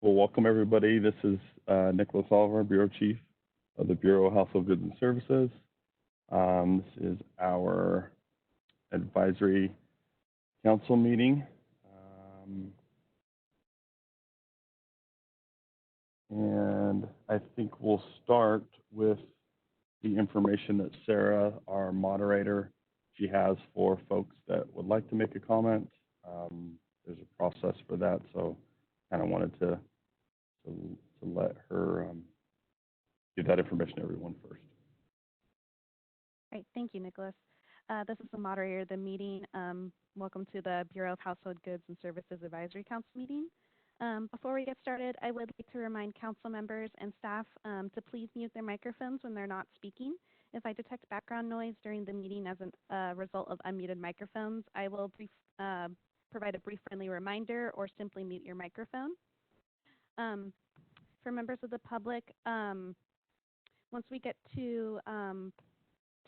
Well, welcome everybody. This is Nicholas Oliver, Bureau Chief of the Bureau of Household Goods and Services. This is our advisory council meeting. And I think we'll start with the information that Sarah, our moderator, she has for folks that would like to make a comment. There's a process for that, so kind of wanted to let her give that information to everyone first. Great, thank you, Nicholas. This is the moderator of the meeting. Welcome to the Bureau of Household Goods and Services Advisory Council meeting. Before we get started, I would like to remind council members and staff to please mute their microphones when they're not speaking. If I detect background noise during the meeting as a result of unmuted microphones, I will provide a brief friendly reminder or simply mute your microphone. For members of the public, once we get to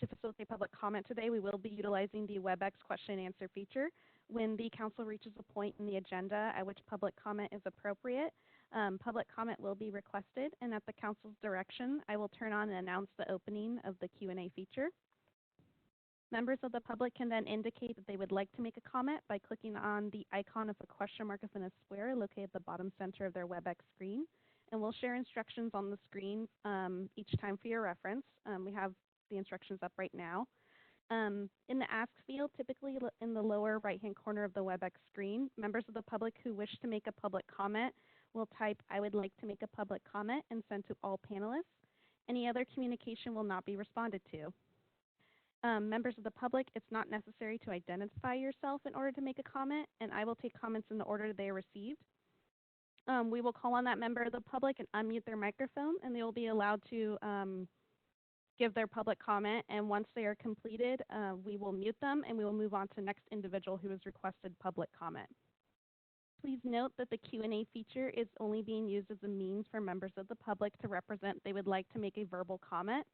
facilitate public comment today, we will be utilizing the WebEx question and answer feature. When the council reaches a point in the agenda at which public comment is appropriate, public comment will be requested, and at the council's direction, I will turn on and announce the opening of the Q&A feature. Members of the public can then indicate that they would like to make a comment by clicking on the icon of a question mark within a square located at the bottom center of their WebEx screen, and we'll share instructions on the screen each time for your reference. We have the instructions up right now. In the Ask field, typically in the lower right-hand corner of the WebEx screen, members of the public who wish to make a public comment will type, "I would like to make a public comment," and send to all panelists. Any other communication will not be responded to. Members of the public, it's not necessary to identify yourself in order to make a comment, and I will take comments in the order they are received. We will call on that member of the public and unmute their microphone, and they will be allowed to give their public comment, and once they are completed, we will mute them and we will move on to the next individual who has requested public comment. Please note that the Q&A feature is only being used as a means for members of the public to represent they would like to make a verbal comment.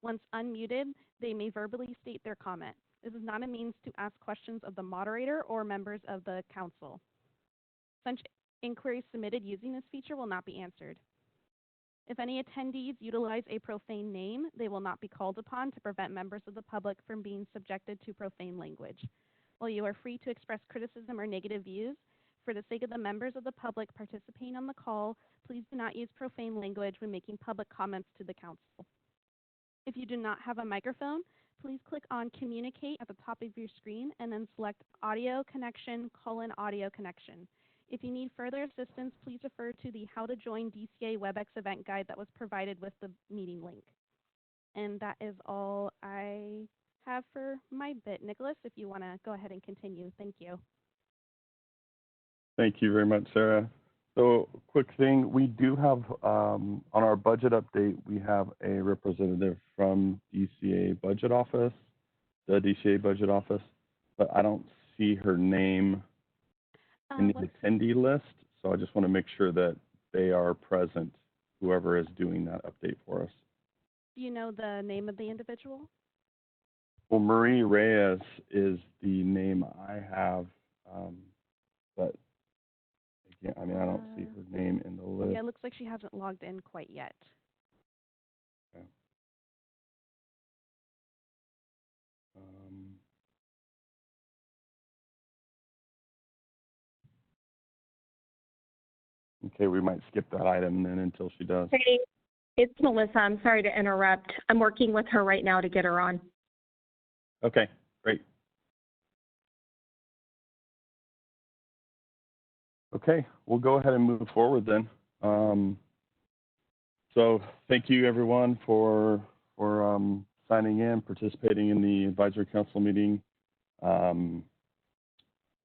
Once unmuted, they may verbally state their comment. This is not a means to ask questions of the moderator or members of the council. Such inquiries submitted using this feature will not be answered. If any attendees utilize a profane name, they will not be called upon to prevent members of the public from being subjected to profane language. While you are free to express criticism or negative views, for the sake of the members of the public participating on the call, please do not use profane language when making public comments to the council. If you do not have a microphone, please click on Communicate at the top of your screen and then select Audio Connection: Audio Connection. If you need further assistance, please refer to the How to Join DCA WebEx event guide that was provided with the meeting link. And that is all I have for my bit. Nicholas, if you want to go ahead and continue. Thank you. Thank you very much, Sarah. So, quick thing, we do have, on our budget update, we have a representative from DCA Budget Office, the DCA Budget Office, but I don't see her name in the attendee list, so I just want to make sure that they are present, whoever is doing that update for us. Do you know the name of the individual? Well, Marie Reyes is the name I have, but again, I mean, I don't see her name in the list. Yeah, it looks like she hasn't logged in quite yet. Okay. Okay, we might skip that item then until she does. Hey, it's Melissa. I'm sorry to interrupt. I'm working with her right now to get her on. Okay, great. Okay, we'll go ahead and move forward then. So thank you everyone for signing in, participating in the advisory council meeting.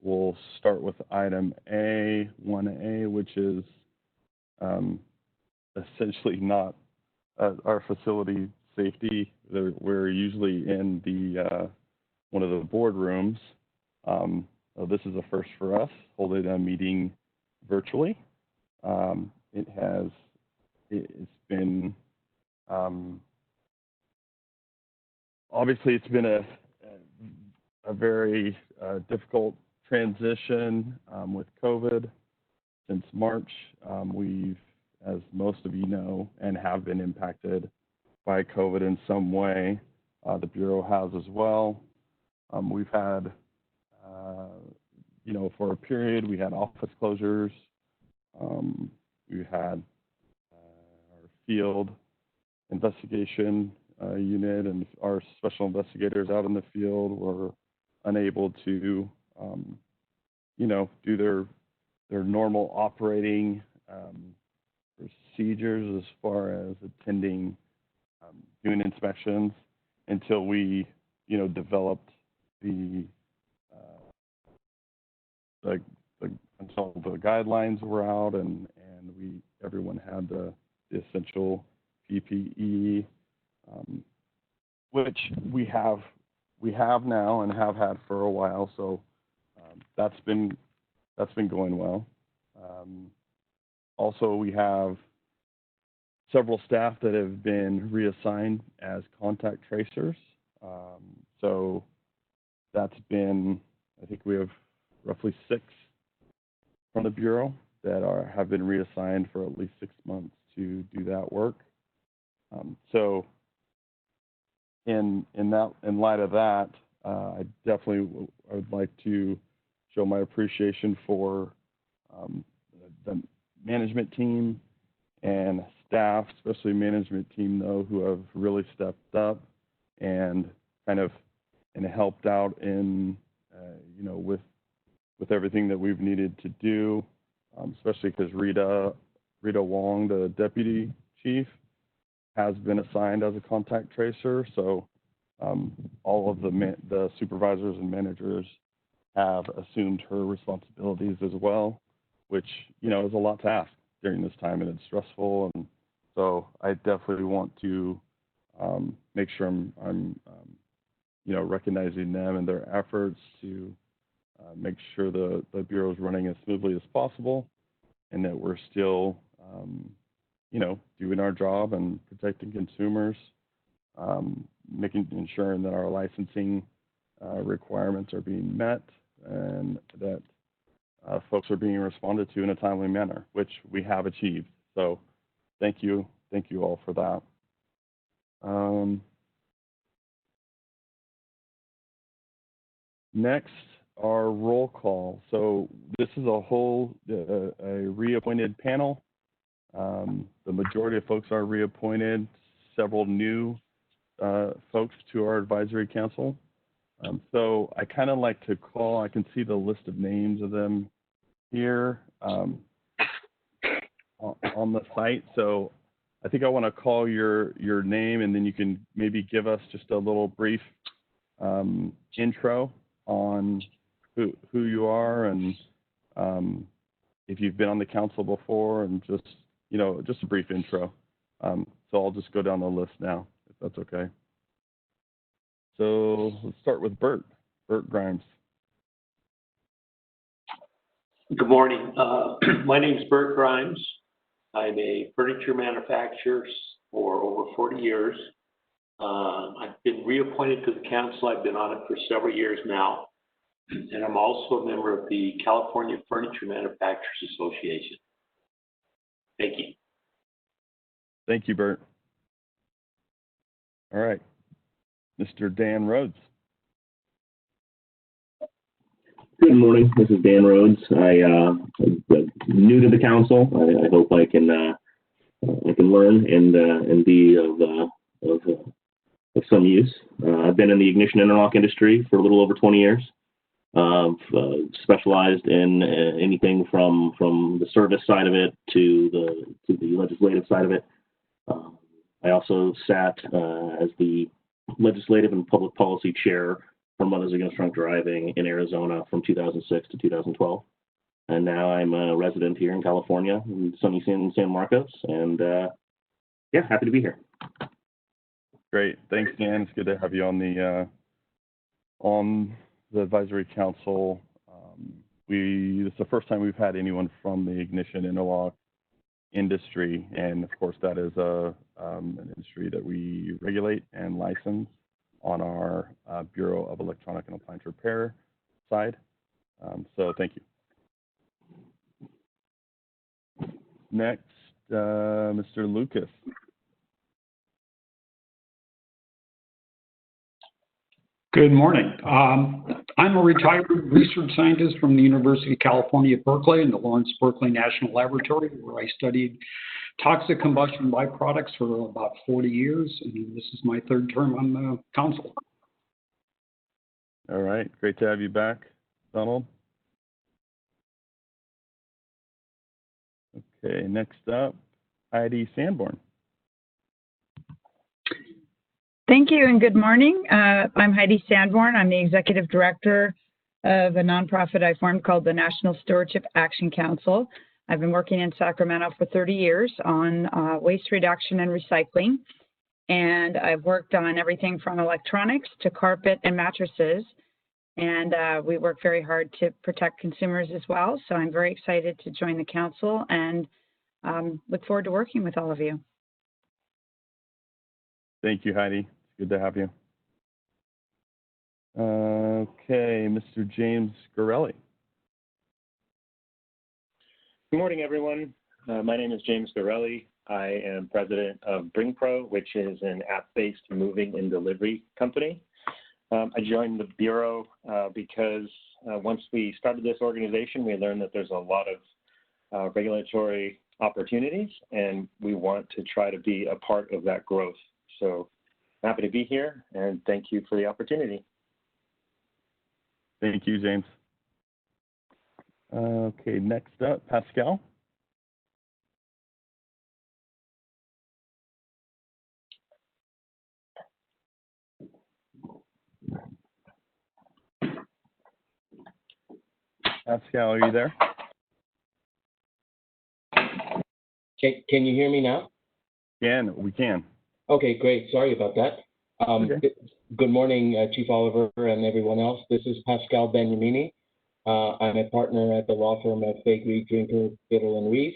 We'll start with item A, 1A, which is essentially not our facility safety. We're usually in the one of the boardrooms. This is a first for us, holding a meeting virtually. It's been obviously it's been a very difficult transition with COVID. since March. We've, as most of you know, and have been impacted by COVID in some way. The Bureau has as well. We've had, for a period, we had office closures. We had our field investigation unit and our special investigators out in the field were unable to, do their normal operating procedures as far as attending, doing inspections until we, developed until the guidelines were out and everyone had the essential PPE, which we have now and have had for a while. So that's been going well. Also, we have several staff that have been reassigned as contact tracers. So that's been, I think we have roughly 6 from the Bureau that have been reassigned for at least 6 months to do that work. So in light of that, I would like to show my appreciation for the management team and staff, especially management team though, who have really stepped up and helped out in with everything that we've needed to do, especially because Rita Wong, the deputy chief, has been assigned as a contact tracer. So all of the supervisors and managers have assumed her responsibilities as well, which is a lot to ask during this time, and it's stressful. And so I definitely want to make sure I'm recognizing them and their efforts to make sure the Bureau is running as smoothly as possible, and that we're still, doing our job and protecting consumers, ensuring that our licensing requirements are being met, and that folks are being responded to in a timely manner, which we have achieved. So thank you all for that. Next, our roll call. So this is a reappointed panel. The majority of folks are reappointed, several new folks to our advisory council. So I kind of like to call, I can see the list of names of them here on the site. So I think I want to call your name, and then you can maybe give us just a little brief intro on who you are and if you've been on the council before, and just a brief intro. So I'll just go down the list now, if that's okay. So let's start with Bert Grimes. Good morning. My name is Bert Grimes. I'm a furniture manufacturer for over 40 years. I've been reappointed to the council. I've been on it for several years now. And I'm also a member of the California Furniture Manufacturers Association. Thank you. Thank you, Bert. All right. Mr. Dan Rhodes. Good morning. This is Dan Rhodes. I'm new to the council. I hope I can learn and be of some use. I've been in the ignition interlock industry for a little over 20 years. Specialized in anything from the service side of it to the legislative side of it. I also sat as the legislative and public policy chair for Mothers Against Drunk Driving in Arizona from 2006 to 2012. And now I'm a resident here in California, in sunny San Marcos, and happy to be here. Great, thanks, Dan. It's good to have you on the advisory council. It's the first time we've had anyone from the ignition interlock industry, and of course that is an industry that we regulate and license on our Bureau of Electronic and Appliance Repair side. So thank you. next, Mr. Lucas. Good morning. I'm a retired research scientist from the University of California at Berkeley in the Lawrence Berkeley National Laboratory, where I studied toxic combustion byproducts for about 40 years, and this is my third term on the council. All right, great to have you back, Donald. Okay, next up, Heidi Sanborn. Thank you and good morning. I'm Heidi Sanborn. I'm the executive director of a nonprofit I formed called the National Stewardship Action Council. I've been working in Sacramento for 30 years on waste reduction and recycling. And I've worked on everything from electronics to carpet and mattresses. And we work very hard to protect consumers as well. So I'm very excited to join the council and look forward to working with all of you. Thank you, Heidi. It's good to have you. Okay, Mr. James Gorelli. Good morning, everyone. My name is James Gorelli. I am president of BringPro, which is an app-based moving and delivery company. I joined the Bureau because once we started this organization, we learned that there's a lot of regulatory opportunities, and we want to try to be a part of that growth. So happy to be here, and thank you for the opportunity. Thank you, James. Okay, next up, Pascal. Pascal, are you there? Can you hear me now? We can. Okay, great. Sorry about that. Okay. Good morning, Chief Oliver and everyone else. This is Pascal Beniamini. I'm a partner at the law firm of Faegre, Drinker, Biddle, and Reeve.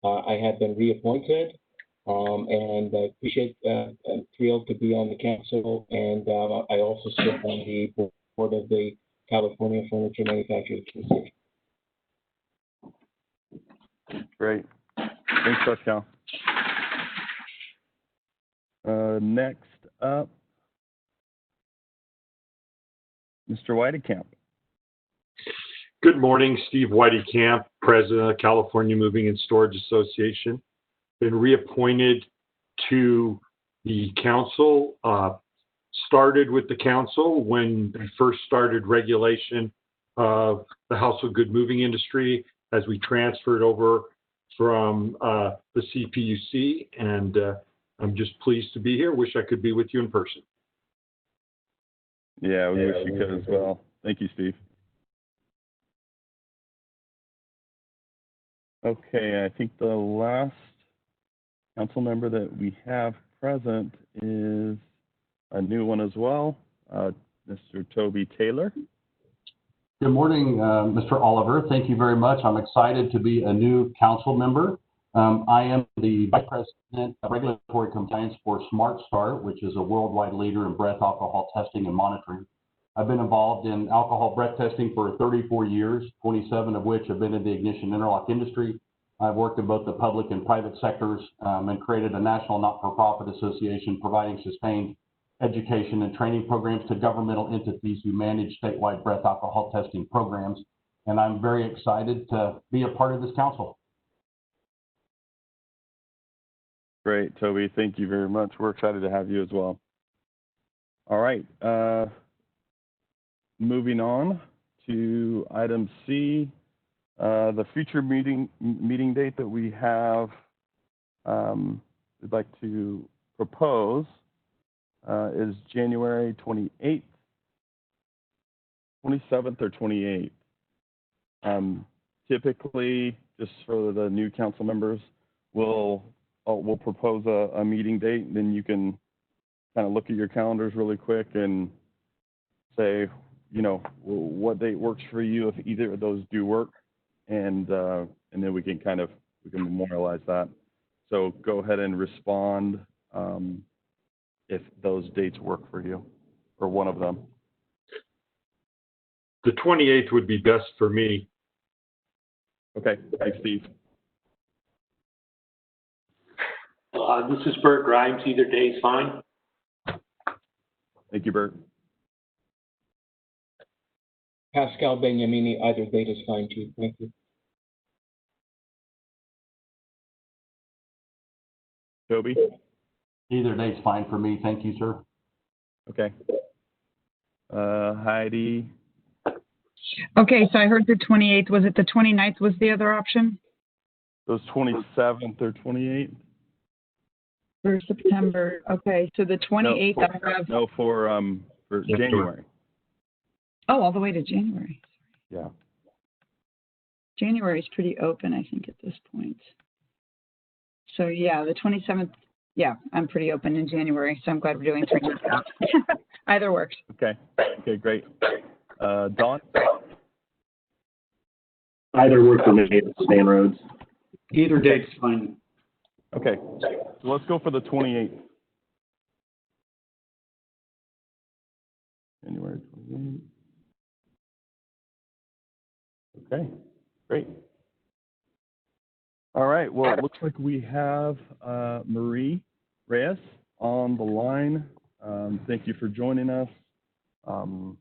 I have been reappointed, and I appreciate, I'm thrilled to be on the council, and I also serve on the board of the California Furniture Manufacturers Association. Great. Thanks, Pascal. Next up, Mr. Weidekamp. Good morning, Steve Weidekamp, President of the California Moving and Storage Association. Been reappointed to the council. Started with the council when they first started regulation of the household good moving industry as we transferred over from the CPUC, and I'm just pleased to be here. Wish I could be with you in person. Yeah, we wish you could as well. Thank you, Steve. Okay, I think the last council member that we have present is a new one as well, Mr. Toby Taylor. Good morning, Mr. Oliver. Thank you very much. I'm excited to be a new council member. I am the Vice President of Regulatory Compliance for SmartStart, which is a worldwide leader in breath alcohol testing and monitoring. I've been involved in alcohol breath testing for 34 years, 27 of which have been in the ignition interlock industry. I've worked in both the public and private sectors and created a national not-for-profit association providing sustained education and training programs to governmental entities who manage statewide breath alcohol testing programs. And I'm very excited to be a part of this council. Great, Toby. Thank you very much. We're excited to have you as well. All right. Moving on to item C, the future meeting date that we have, we'd like to propose is January 28th, 27th, or 28th. Typically, just for the new council members, we'll propose a meeting date, and then you can kind of look at your calendars really quick and say, you know, what date works for you if either of those do work, and then we can memorialize that. So go ahead and respond if those dates work for you, or one of them. The 28th would be best for me. Okay, thanks, Steve. This is Bert Grimes. Either day is fine. Thank you, Bert. Pascal Beniamini, either date is fine too. Thank you. Toby? Either date's fine for me. Thank you, sir. Okay. Heidi? Okay, so I heard the 28th. Was it the 29th was the other option? Those 27th or 28th? For September. Okay, so the 28th I have. No, for January. Oh, all the way to January. Yeah. January is pretty open, I think, at this point. So yeah, the 27th, yeah, I'm pretty open in January, so I'm glad we're doing 3 months out. Either works. Okay. Okay, great. Dawn? Either work for me, Stan Rhodes. Either date's fine. Okay. So let's go for the 28th. January 28th. Okay, great. All right, well, it looks like we have Marie Reyes on the line. Thank you for joining us. And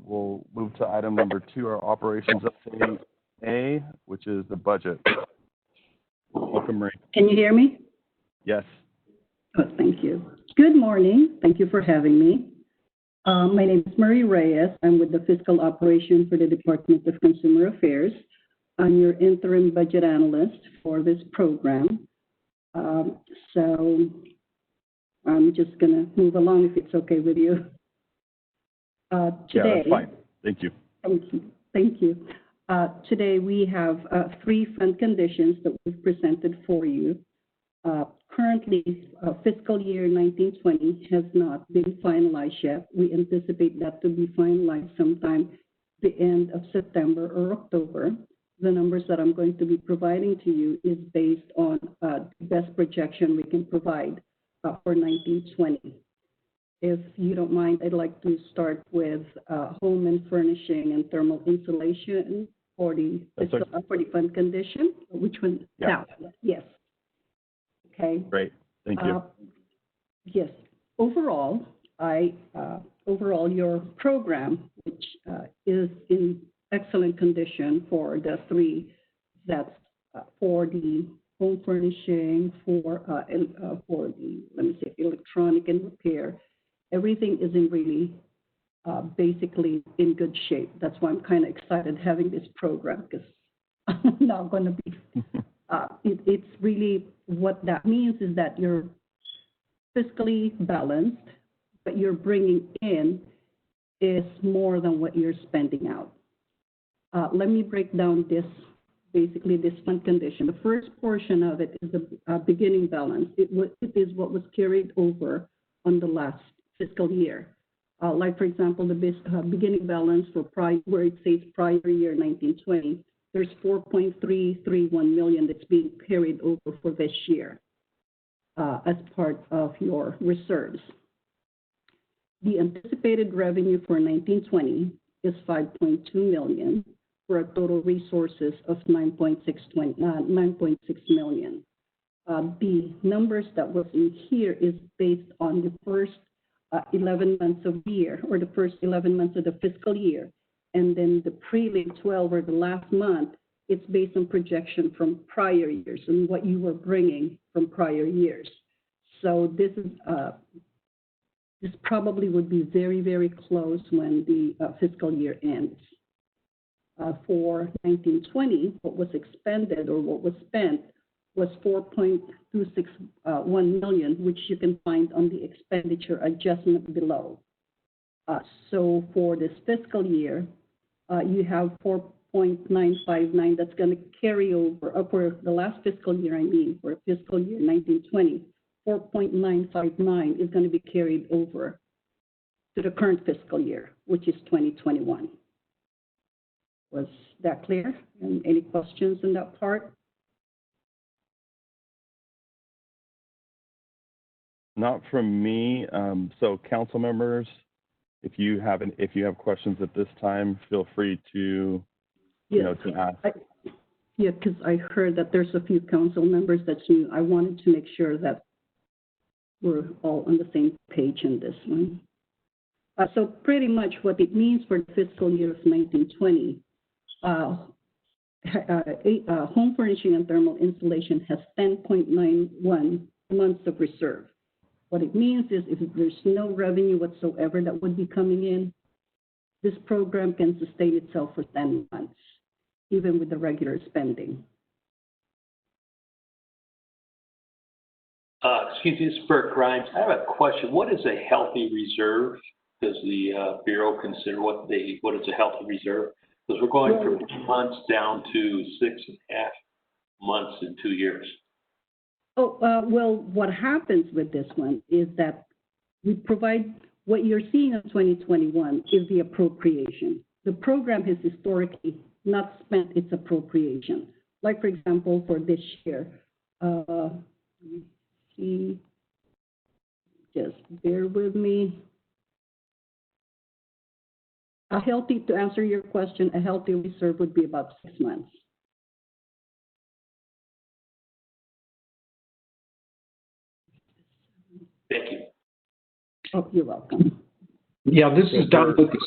we'll move to item number 2, our operations update A, which is the budget. Welcome, Marie. Can you hear me? Yes. Oh, thank you. Good morning. Thank you for having me. My name is Marie Reyes. I'm with the Fiscal Operations for the Department of Consumer Affairs. I'm your interim budget analyst for this program. So I'm just going to move along if it's okay with you. Today, yeah, that's fine. Thank you. Thank you. Thank you. Today we have 3 fund conditions that we've presented for you. Currently, fiscal year 1920 has not been finalized yet. We anticipate that to be finalized sometime the end of September or October. The numbers that I'm going to be providing to you is based on the best projection we can provide for 1920. If you don't mind, I'd like to start with home and furnishing and thermal insulation for the fund condition. Which one? Yeah. Now, yes. Okay. Great. Thank you. Yes. Overall, overall, your program, which is in excellent condition for the 3, that's for the home furnishing, for the, let me say, electronic and repair. Everything is in really basically in good shape. That's why I'm kind of excited having this program, because I'm not going to be, it's really, what that means is that you're fiscally balanced, but you're bringing in is more than what you're spending out. Let me break down this, basically this fund condition. The first portion of it is the beginning balance. It is what was carried over on the last fiscal year. Like, for example, the beginning balance for where it says prior year 1920, there's $4.331 million that's being carried over for this year as part of your reserves. The anticipated revenue for 1920 is $5.2 million for a total resources of $9.6 million. The numbers that was in here is based on the first 11 months of the year, or the first 11 months of the fiscal year. And then the prelim 12, or the last month, it's based on projection from prior years and what you were bringing from prior years. So this is this probably would be very, very close when the fiscal year ends. For 1920, what was expended or what was spent was $4.261 million, which you can find on the expenditure adjustment below. So for this fiscal year, you have 4.959 that's going to carry over, for the last fiscal year, for fiscal year 1920, 4.959 is going to be carried over to the current fiscal year, which is 2021. Was that clear? And any questions in that part? Not from me. So council members, if you have questions at this time, feel free to, to ask. Yeah, because I heard that there's a few council members that's new. I wanted to make sure that we're all on the same page in this one. So pretty much what it means for the fiscal year of 1920, home furnishing and thermal insulation has 10.91 months of reserve. What it means is if there's no revenue whatsoever that would be coming in, this program can sustain itself for 10 months, even with the regular spending. Excuse me, this is Bert Grimes. I have a question. What is a healthy reserve? Does the Bureau consider what is a healthy reserve? Because we're going from 2 months down to 6.5 months in 2 years. Well, what happens with this one is that we provide, what you're seeing in 2021 is the appropriation. The program has historically not spent its appropriation. Like, for example, for this year, let me see, just bear with me. To answer your question, a healthy reserve would be about 6 months. Thank you. Oh, you're welcome. Yeah, this is Don Lucas.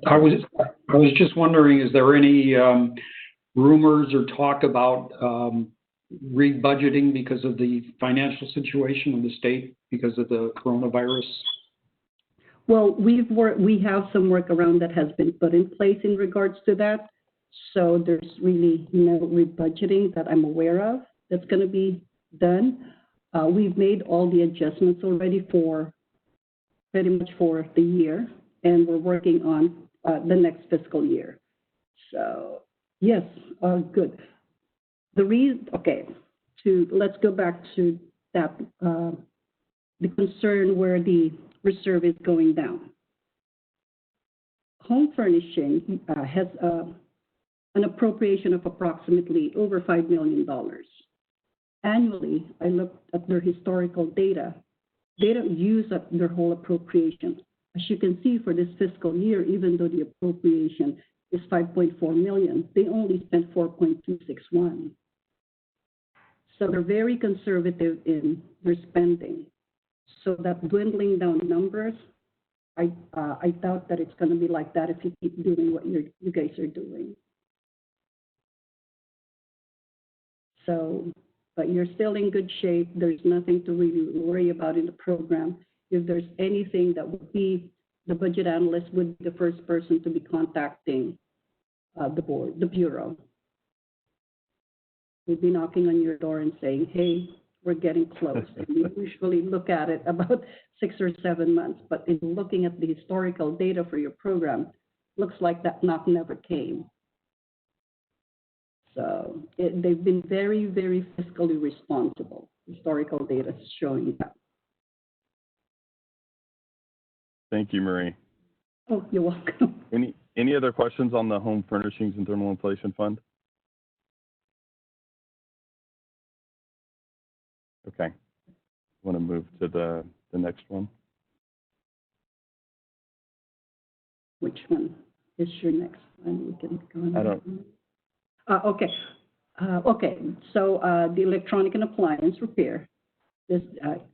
I was just wondering, is there any rumors or talk about rebudgeting because of the financial situation of the state because of the coronavirus? Well, we have some work around that has been put in place in regards to that. So there's really no rebudgeting that I'm aware of that's going to be done. We've made all the adjustments already for pretty much for the year, and we're working on the next fiscal year. So yes, good. Let's go back to that, the concern where the reserve is going down. Home furnishing has an appropriation of approximately over $5 million. Annually, I looked at their historical data. They don't use up their whole appropriation. As you can see for this fiscal year, even though the appropriation is $5.4 million, they only spent $4.261. So they're very conservative in their spending. So that dwindling down numbers, I doubt that it's going to be like that if you keep doing what you guys are doing. So, but you're still in good shape. There's nothing to really worry about in the program. If there's anything that would be, the budget analyst would be the first person to be contacting the Bureau. We'd be knocking on your door and saying, hey, we're getting close. And we usually look at it about 6 or 7 months, but in looking at the historical data for your program, looks like that knock never came. So they've been very, very fiscally responsible. Historical data is showing that. Thank you, Marie. Oh, you're welcome. Any other questions on the Home Furnishings and Thermal Inflation Fund? Okay. Want to move to the next one? Which one is your next one? We can go on. I don't. Okay. Okay. So the electronic and appliance repair is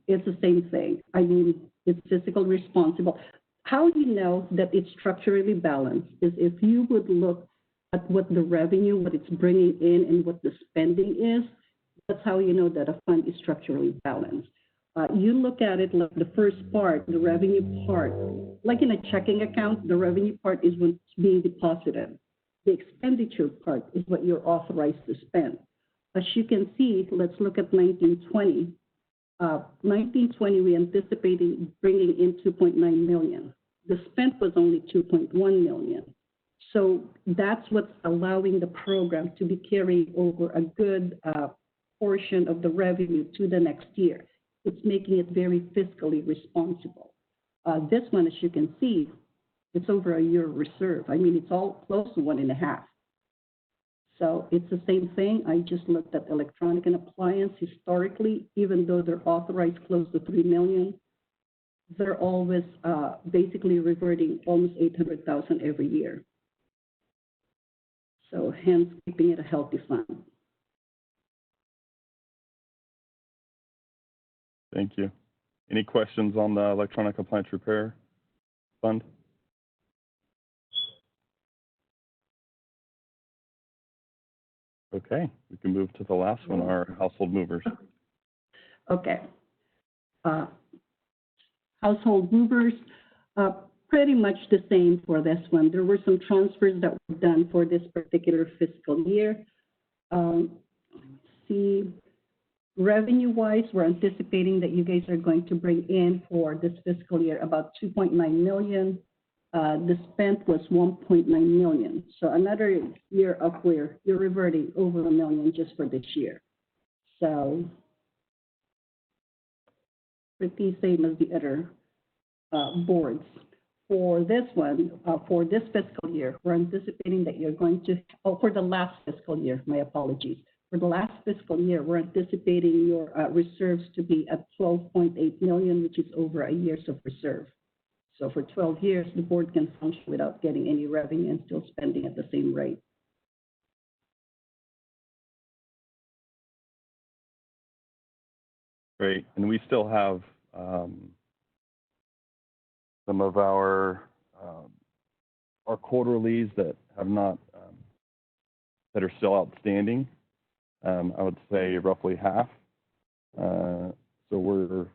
it's the same thing. I mean, it's fiscally responsible. How you know that it's structurally balanced is if you would look at what the revenue, what it's bringing in, and what the spending is. That's how you know that a fund is structurally balanced. You look at it like the first part, the revenue part. Like in a checking account, the revenue part is what's being deposited. The expenditure part is what you're authorized to spend. As you can see, let's look at 1920. 1920, we anticipated bringing in 2.9 million. The spent was only 2.1 million. So that's what's allowing the program to be carrying over a good portion of the revenue to the next year. It's making it very fiscally responsible. This one, as you can see, it's over a year reserve. I mean, it's all close to 1.5. So it's the same thing. I just looked at electronic and appliance historically, even though they're authorized close to 3 million, they're always basically reverting almost 800,000 every year. So hence keeping it a healthy fund. Thank you. Any questions on the electronic compliance repair fund? Okay, we can move to the last one, our household movers. Okay. Household movers, pretty much the same for this one. There were some transfers that were done for this particular fiscal year. See, revenue-wise, we're anticipating that you guys are going to bring in for this fiscal year about 2.9 million. The spent was 1.9 million. So another year up where you're reverting over $1 million just for this year. So pretty same as the other boards. For this one, for this fiscal year, we're anticipating that you're going to, for the last fiscal year, my apologies. For the last fiscal year, we're anticipating your reserves to be at 12.8 million, which is over a year's of reserve. So for 12 years, the board can function without getting any revenue and still spending at the same rate. Great, and we still have some of our quarterlies that have not, that are still outstanding. I would say roughly half. So we're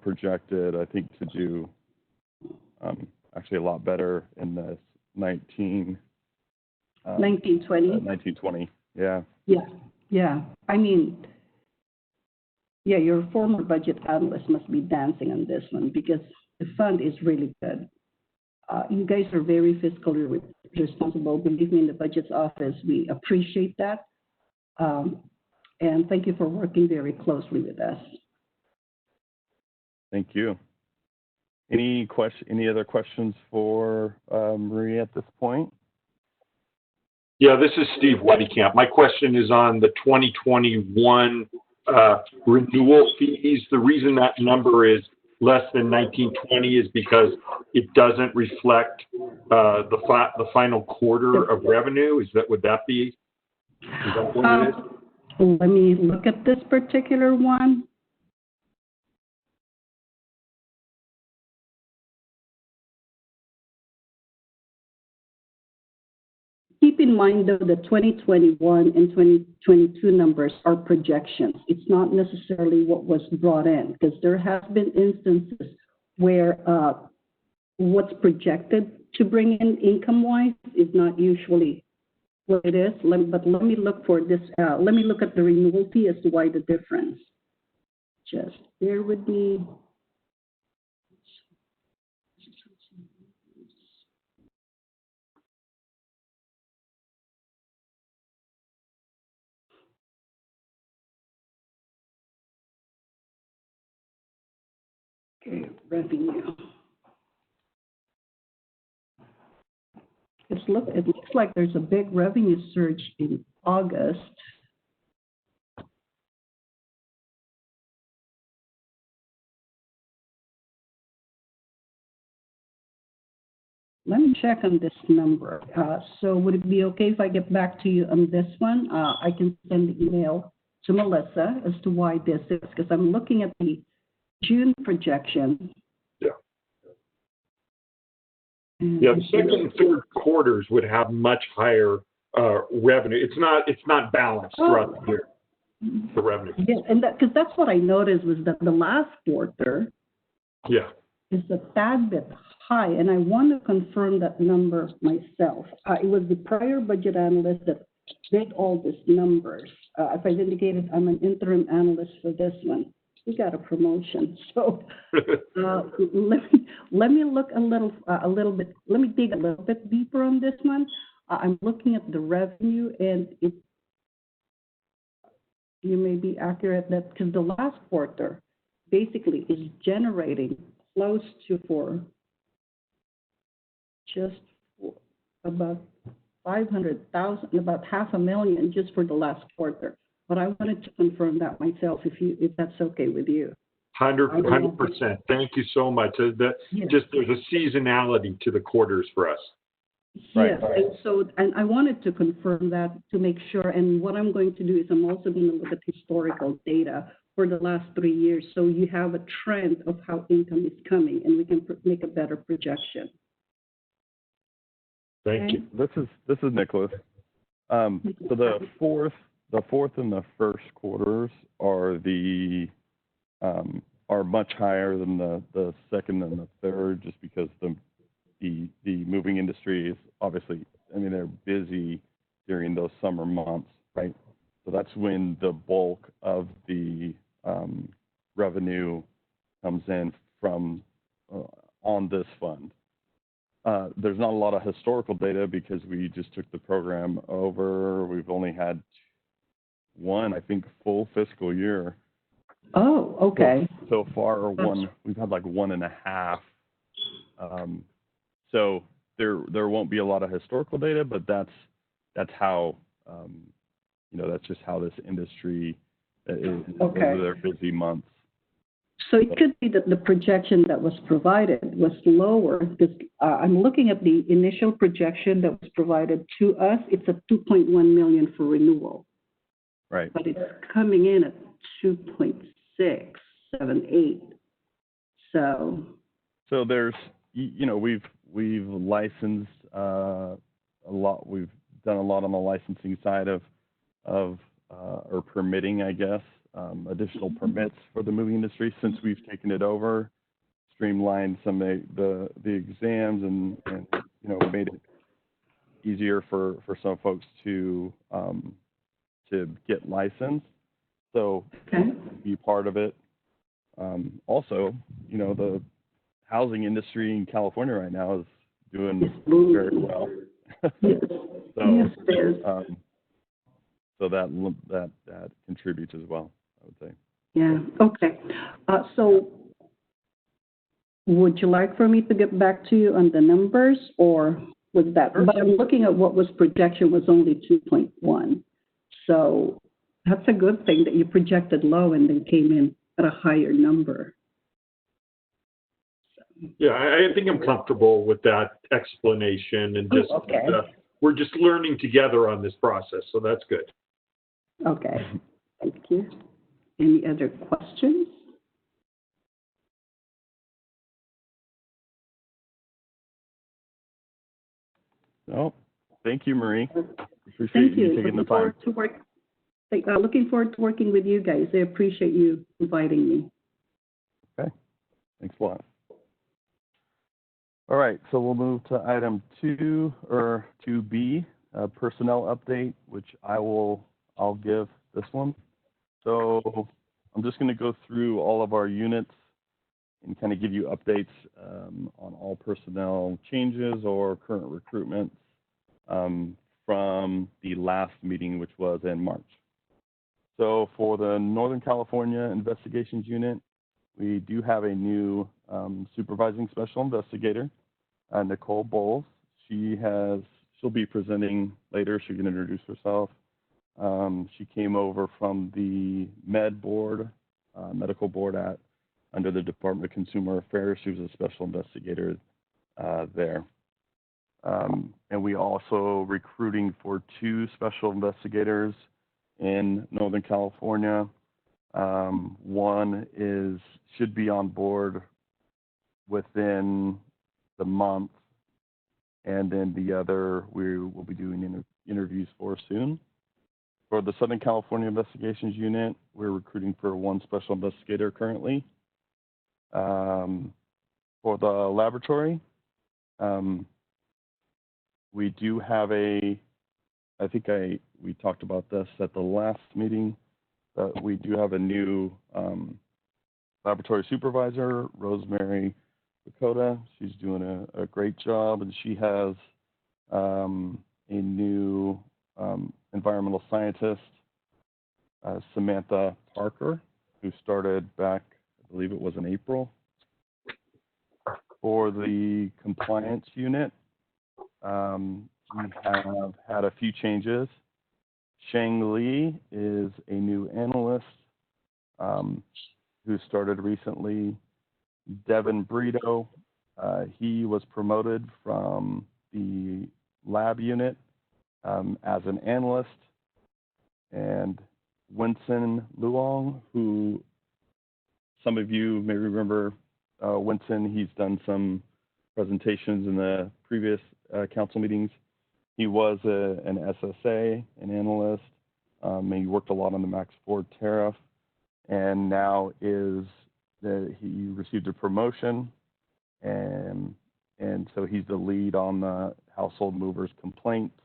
projected, I think, to do actually a lot better in this 1920. 1920, yeah. Yeah. I mean, yeah, your former budget analyst must be dancing on this one because the fund is really good. You guys are very fiscally responsible. Believe me, in the budget's office, we appreciate that. And thank you for working very closely with us. Thank you. Any other questions for Marie at this point? Yeah, this is Steve Weddicamp. My question is on the 2021 renewal fees. The reason that number is less than 1920 is because it doesn't reflect the final quarter of revenue. Would that be? Is that what it is? Let me look at this particular one. Keep in mind, though, the 2021 and 2022 numbers are projections. It's not necessarily what was brought in, because there have been instances where what's projected to bring in income-wise is not usually what it is. But let me look for this. Let me look at the renewal fee as to why the difference. Just bear with me. Okay, revenue. It looks like there's a big revenue surge in August. Let me check on this number. So would it be okay if I get back to you on this one? I can send the email to Melissa as to why this is, because I'm looking at the June projection. Yeah, the second and third quarters would have much higher revenue. It's not balanced throughout the year, the revenue. Yeah, and because that's what I noticed was that the last quarter is a tad bit high, and I want to confirm that number myself. It was the prior budget analyst that did all these numbers. As I indicated, I'm an interim analyst for this one. We got a promotion, so let me look a little bit. Let me dig a little bit deeper on this one. I'm looking at the revenue, and you may be accurate that because the last quarter basically is generating close to about 500,000, about $500,000 just for the last quarter. But I wanted to confirm that myself, if that's okay with you. 100%. Thank you so much. Just there's a seasonality to the quarters for us. Yes, and I wanted to confirm that to make sure. And what I'm going to do is I'm also going to look at historical data for the last 3 years. So you have a trend of how income is coming, and we can make a better projection. Thank you. This is Nicholas. So the fourth and the first quarters are are much higher than the second and the third, just because the moving industry is obviously, I mean, they're busy during those summer months, right? So that's when the bulk of the revenue comes in from on this fund. There's not a lot of historical data because we just took the program over. We've only had one, I think, full fiscal year. Oh, okay. So far, we've had like 1.5. So there won't be a lot of historical data, but that's how that's just how this industry is over their busy months. So it could be that the projection that was provided was lower, because I'm looking at the initial projection that was provided to us. It's at 2.1 million for renewal. Right. But it's coming in at 2.678. So there's, we've licensed a lot. We've done a lot on the licensing side of or permitting, I guess. Additional permits for the moving industry since we've taken it over, streamlined some of the exams, and made it easier for some folks to get licensed. So be part of it. Also, the housing industry in California right now is doing very well. So that contributes as well, I would say. Yeah. Okay. So would you like for me to get back to you on the numbers, or was that? But I'm looking at what was projection was only 2.1. So that's a good thing that you projected low and then came in at a higher number. Yeah, I think I'm comfortable with that explanation, and just we're just learning together on this process, so that's good. Okay, thank you. Any other questions? No, thank you, Marie. Appreciate you taking the time. Looking forward to working with you guys. I appreciate you inviting me. Okay, thanks a lot. All right, so we'll move to item 2B, personnel update, which I'll give this one. So I'm just going to go through all of our units and kind of give you updates on all personnel changes or current recruitments from the last meeting, which was in March. So for the Northern California Investigations Unit, we do have a new supervising special investigator, Nicole Bowles. She'll be presenting later. She can introduce herself. She came over from the medical board under the Department of Consumer Affairs. She was a special investigator there. And we also recruiting for 2 special investigators in Northern California. One should be on board within the month, and then the other we will be doing interviews for soon. For the Southern California Investigations Unit, we're recruiting for 1 special investigator currently. For the laboratory, we do have we talked about this at the last meeting, but we do have a new laboratory supervisor, Rosemary Dakota. She's doing a great job, and she has a new environmental scientist, Samantha Parker, who started back, I believe it was in April. For the compliance unit, we have had a few changes. Shang Li is a new analyst who started recently. Devin Brito, he was promoted from the lab unit as an analyst. And Winston Luong, who some of you may remember. Winston, he's done some presentations in the previous council meetings. He was an SSA, an analyst. He worked a lot on the Max 4 tariff, and now he received a promotion, and so he's the lead on the household movers complaints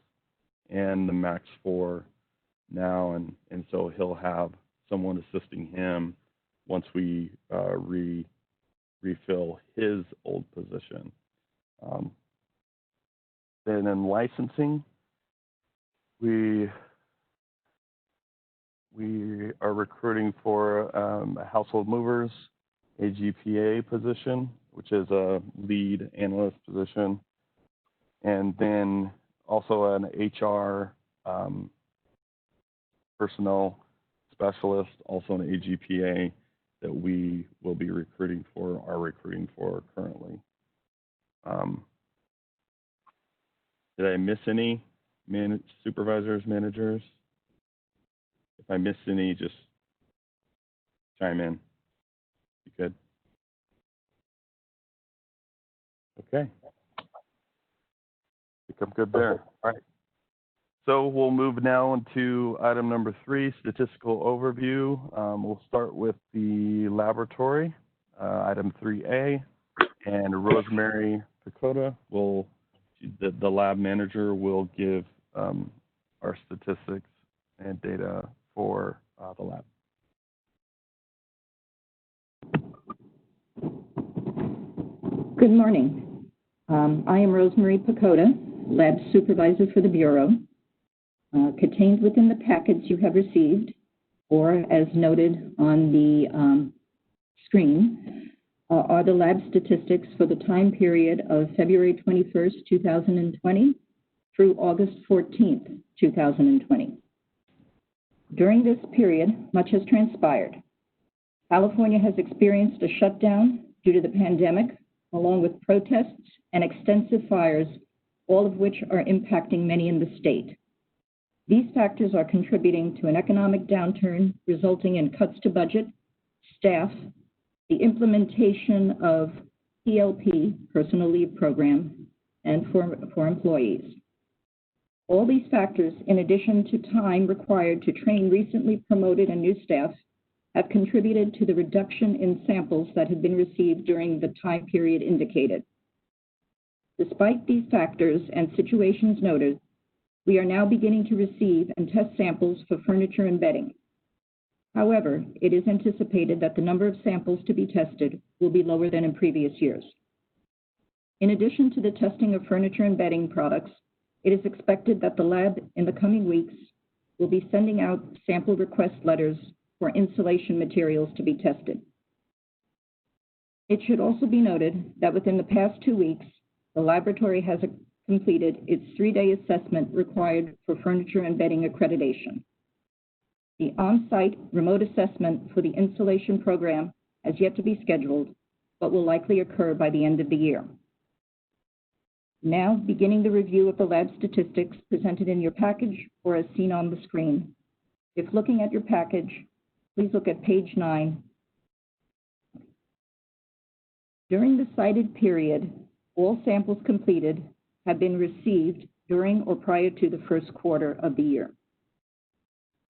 and the Max 4 now, and so he'll have someone assisting him once we refill his old position. Then in licensing, we are recruiting for a household movers, a GPA position, which is a lead analyst position, and then also an HR personnel specialist, also an AGPA that we will be recruiting for, are recruiting for currently. Did I miss any supervisors, managers? If I missed any, just chime in. You good? Okay. I think I'm good there. All right. So we'll move now into item number 3, statistical overview. We'll start with the laboratory, item 3A, and Rosemary Picota the lab manager will give our statistics and data for the lab. Good morning. I am Rosemary Picota, lab supervisor for the Bureau. Contained within the packets you have received, or as noted on the screen, are the lab statistics for the time period of February 21st, 2020 through August 14th, 2020. During this period, much has transpired. California has experienced a shutdown due to the pandemic, along with protests and extensive fires, all of which are impacting many in the state. These factors are contributing to an economic downturn, resulting in cuts to budget, staff, the implementation of PLP, personal leave program, and for employees. All these factors, in addition to time required to train recently promoted and new staff, have contributed to the reduction in samples that have been received during the time period indicated. Despite these factors and situations noted, we are now beginning to receive and test samples for furniture and bedding. However, it is anticipated that the number of samples to be tested will be lower than in previous years. In addition to the testing of furniture and bedding products, it is expected that the lab in the coming weeks will be sending out sample request letters for insulation materials to be tested. It should also be noted that within the past 2 weeks, the laboratory has completed its 3-day assessment required for furniture and bedding accreditation. The on-site remote assessment for the insulation program has yet to be scheduled, but will likely occur by the end of the year. Now, beginning the review of the lab statistics presented in your package or as seen on the screen. If looking at your package, please look at page 9. During the cited period, all samples completed have been received during or prior to the first quarter of the year.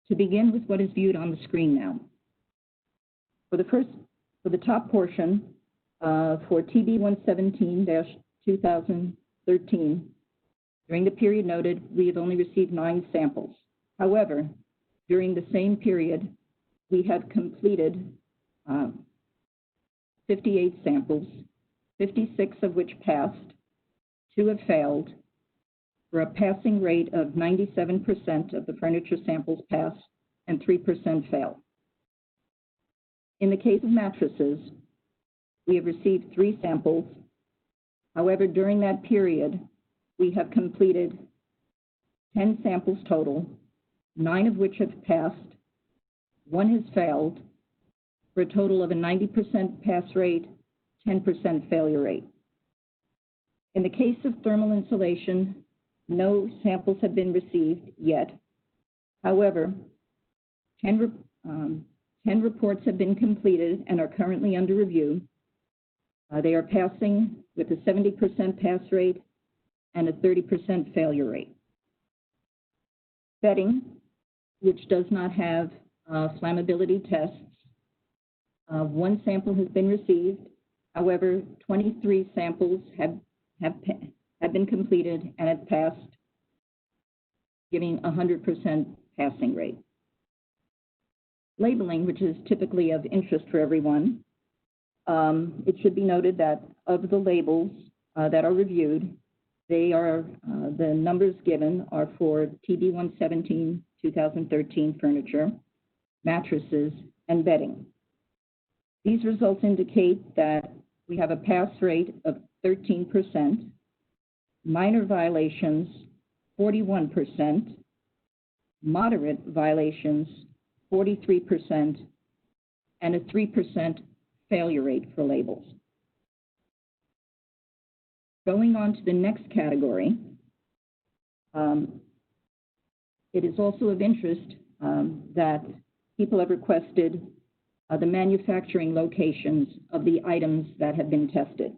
To begin with what is viewed on the screen now. For the top portion, for TB 117-2013, during the period noted, we have only received 9 samples. However, during the same period, we have completed 58 samples, 56 of which passed, 2 have failed, for a passing rate of 97% of the furniture samples pass and 3% fail. In the case of mattresses, we have received 3 samples. However, during that period, we have completed 10 samples total, 9 of which have passed, 1 has failed, for a total of a 90% pass rate, 10% failure rate. In the case of thermal insulation, no samples have been received yet. However, 10 reports have been completed and are currently under review. They are passing with a 70% pass rate and a 30% failure rate. Bedding, which does not have flammability tests, one sample has been received. However, 23 samples have been completed and have passed, giving 100% passing rate. Labeling, which is typically of interest for everyone, it should be noted that of the labels that are reviewed, they are, the numbers given are for TB 117, 2013 furniture, mattresses, and bedding. These results indicate that we have a pass rate of 13%, minor violations 41%, moderate violations 43%, and a 3% failure rate for labels. Going on to the next category, it is also of interest that people have requested the manufacturing locations of the items that have been tested.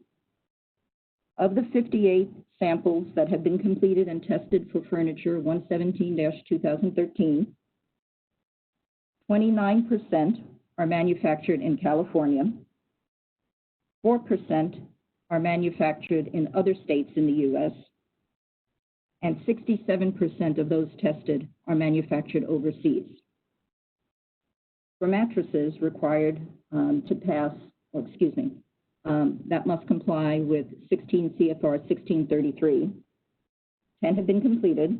Of the 58 samples that have been completed and tested for furniture 117-2013, 29% are manufactured in California, 4% are manufactured in other states in the U.S., and 67% of those tested are manufactured overseas. For mattresses required to pass, that must comply with 16 CFR 1633, 10 have been completed,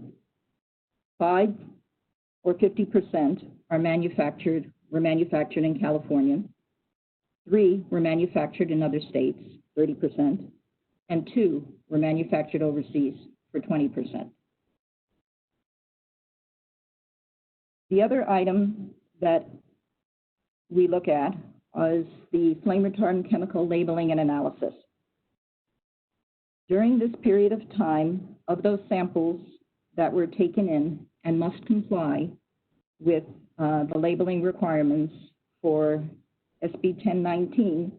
5 or 50% were manufactured in California, 3 were manufactured in other states, 30%, and 2 were manufactured overseas for 20%. The other item that we look at is the flame retardant chemical labeling and analysis. During this period of time, of those samples that were taken in and must comply with the labeling requirements for SB 1019,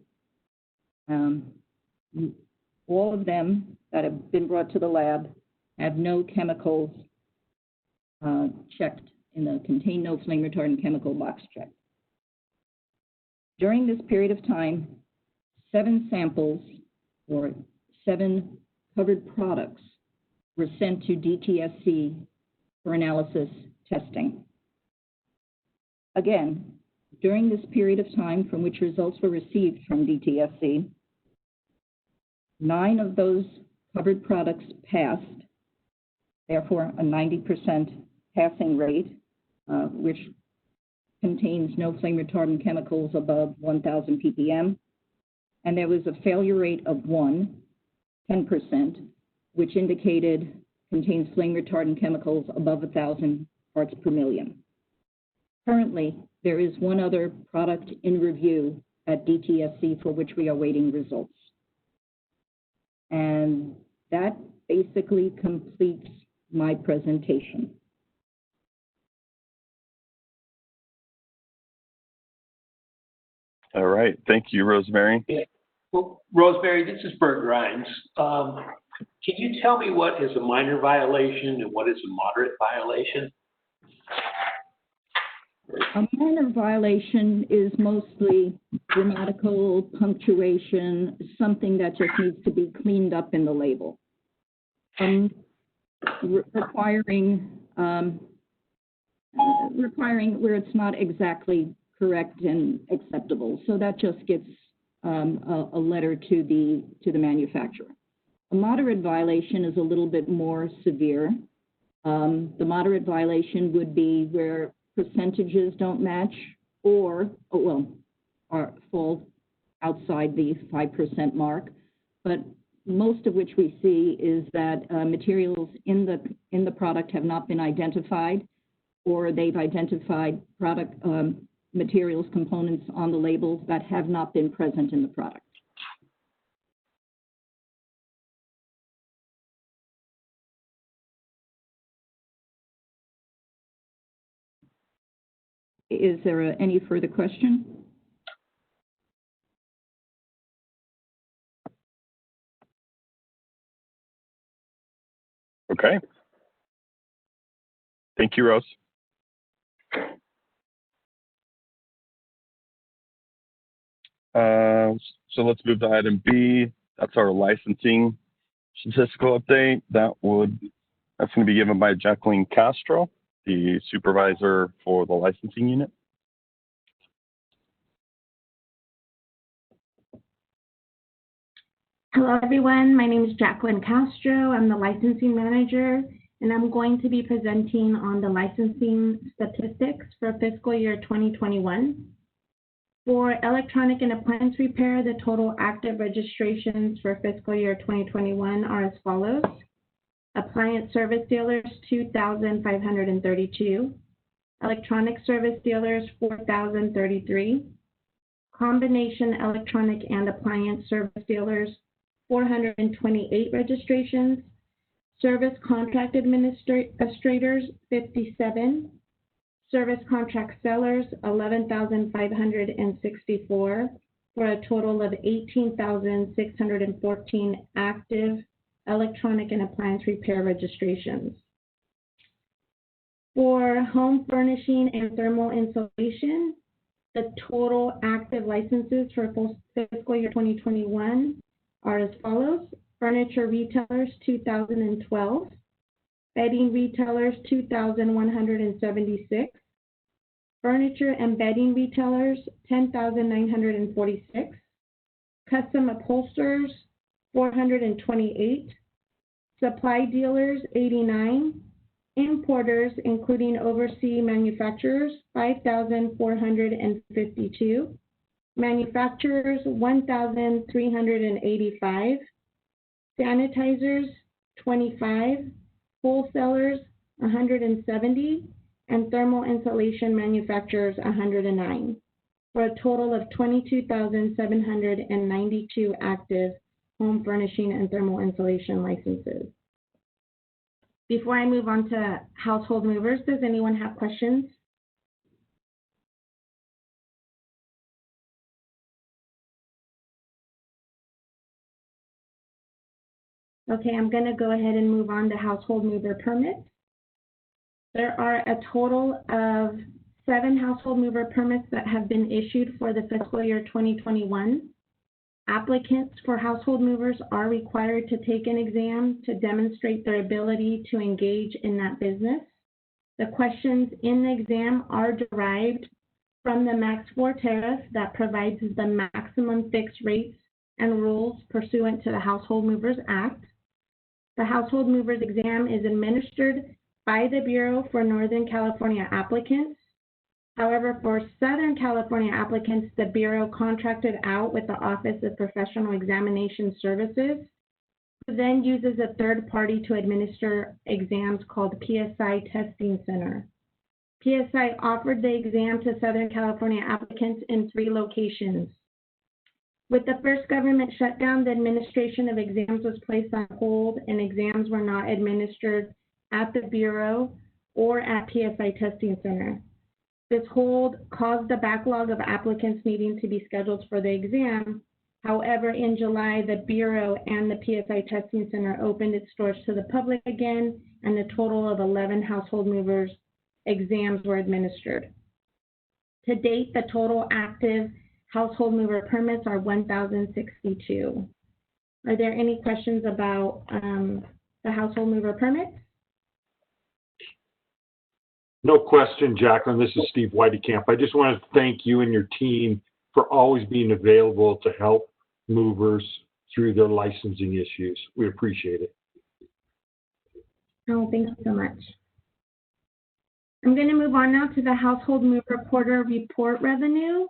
all of them that have been brought to the lab have no chemicals checked in the contain no flame retardant chemical box check. During this period of time, 7 samples or 7 covered products were sent to DTSC for analysis testing. Again, during this period of time from which results were received from DTSC, 9 of those covered products passed, therefore a 90% passing rate, which contains no flame retardant chemicals above 1,000 ppm, and there was a failure rate of 10%, which indicated contains flame retardant chemicals above 1,000 parts per million. Currently, there is one other product in review at DTSC for which we are waiting results. And that basically completes my presentation. All right. Thank you, Rosemary. Yeah. Well, Rosemary, this is Bert Grimes. Can you tell me what is a minor violation and what is a moderate violation? A minor violation is mostly grammatical, punctuation, something that just needs to be cleaned up in the label. Requiring where it's not exactly correct and acceptable. So that just gets a letter to the manufacturer. A moderate violation is a little bit more severe. The moderate violation would be where percentages don't match or fall outside the 5% mark. But most of which we see is that materials in the product have not been identified, or they've identified product materials components on the labels that have not been present in the product. Is there any further question? Okay. Thank you, Rose. So let's move to item B. That's our licensing statistical update. That's going to be given by Jacqueline Castro, the supervisor for the licensing unit. Hello, everyone. My name is Jacqueline Castro. I'm the licensing manager, and I'm going to be presenting on the licensing statistics for fiscal year 2021. For electronic and appliance repair, the total active registrations for fiscal year 2021 are as follows. Appliance service dealers, 2,532. Electronic service dealers, 4,033. Combination electronic and appliance service dealers, 428 registrations. Service contract administrators, 57. Service contract sellers, 11,564, for a total of 18,614 active electronic and appliance repair registrations. For home furnishing and thermal insulation, the total active licenses for fiscal year 2021 are as follows. Furniture retailers, 2,012. Bedding retailers, 2,176. Furniture and bedding retailers, 10,946. Custom upholsterers, 428. Supply dealers, 89. Importers, including overseas manufacturers, 5,452. Manufacturers, 1,385. Sanitizers, 25. Wholesalers, 170. And thermal insulation manufacturers, 109. For a total of 22,792 active home furnishing and thermal insulation licenses. Before I move on to household movers, does anyone have questions? Okay, I'm going to go ahead and move on to household mover permits. There are a total of 7 household mover permits that have been issued for the fiscal year 2021. Applicants for household movers are required to take an exam to demonstrate their ability to engage in that business. The questions in the exam are derived from the Max 4 tariff that provides the maximum fixed rates and rules pursuant to the Household Movers Act. The household movers exam is administered by the Bureau for Northern California applicants. However, for Southern California applicants, the Bureau contracted out with the Office of Professional Examination Services, who then uses a third party to administer exams called PSI Testing Center. PSI offered the exam to Southern California applicants in 3 locations. With the first government shutdown, the administration of exams was placed on hold and exams were not administered at the Bureau or at PSI Testing Center. This hold caused a backlog of applicants needing to be scheduled for the exam. However, in July, the Bureau and the PSI Testing Center opened its doors to the public again, and a total of 11 household movers exams were administered. To date, the total active household mover permits are 1,062. Are there any questions about the household mover permits? No question, Jacqueline. This is Steve Whiteycamp. I just want to thank you and your team for always being available to help movers through their licensing issues. We appreciate it. Oh, thank you so much. I'm going to move on now to the household mover quarter report revenue.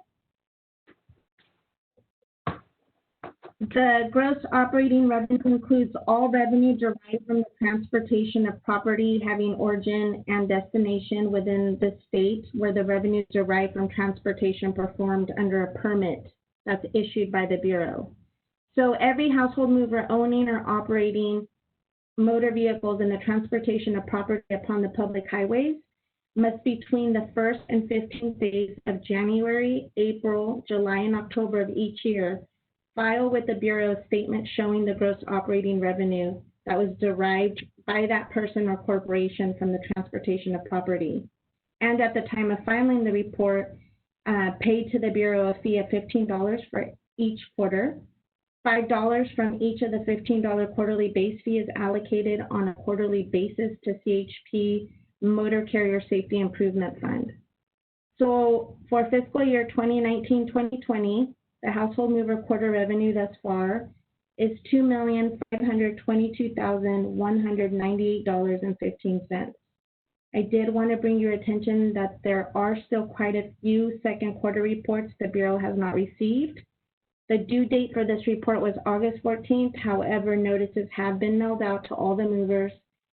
The gross operating revenue includes all revenue derived from the transportation of property having origin and destination within the state where the revenue derived from transportation performed under a permit that's issued by the Bureau. So every household mover owning or operating motor vehicles in the transportation of property upon the public highways must between the 1st and 15th days of January, April, July, and October of each year, file with the Bureau a statement showing the gross operating revenue that was derived by that person or corporation from the transportation of property. And at the time of filing the report, paid to the Bureau a fee of $15 for each quarter. $5 from each of the $15 quarterly base fee is allocated on a quarterly basis to CHP Motor Carrier Safety Improvement Fund. So for fiscal year 2019-2020, the household mover quarter revenue thus far is $2,522,198.15. I did want to bring your attention that there are still quite a few second quarter reports the Bureau has not received. The due date for this report was August 14th. However, notices have been mailed out to all the movers,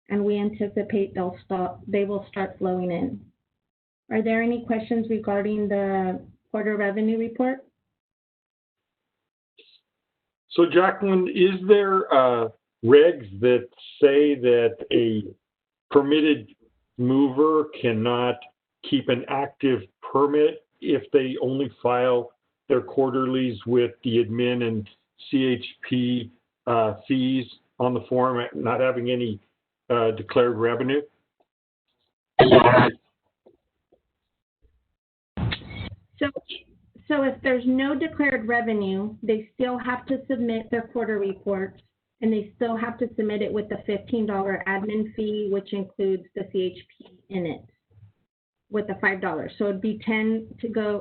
and we anticipate they will start flowing in. Are there any questions regarding the quarter revenue report? So Jacqueline, is there regs that say that a permitted mover cannot keep an active permit if they only file their quarterlies with the admin and CHP fees on the form, not having any declared revenue? So if there's no declared revenue, they still have to submit their quarter reports, and they still have to submit it with the $15 admin fee, which includes the CHP in it, with the $5. So it'd be 10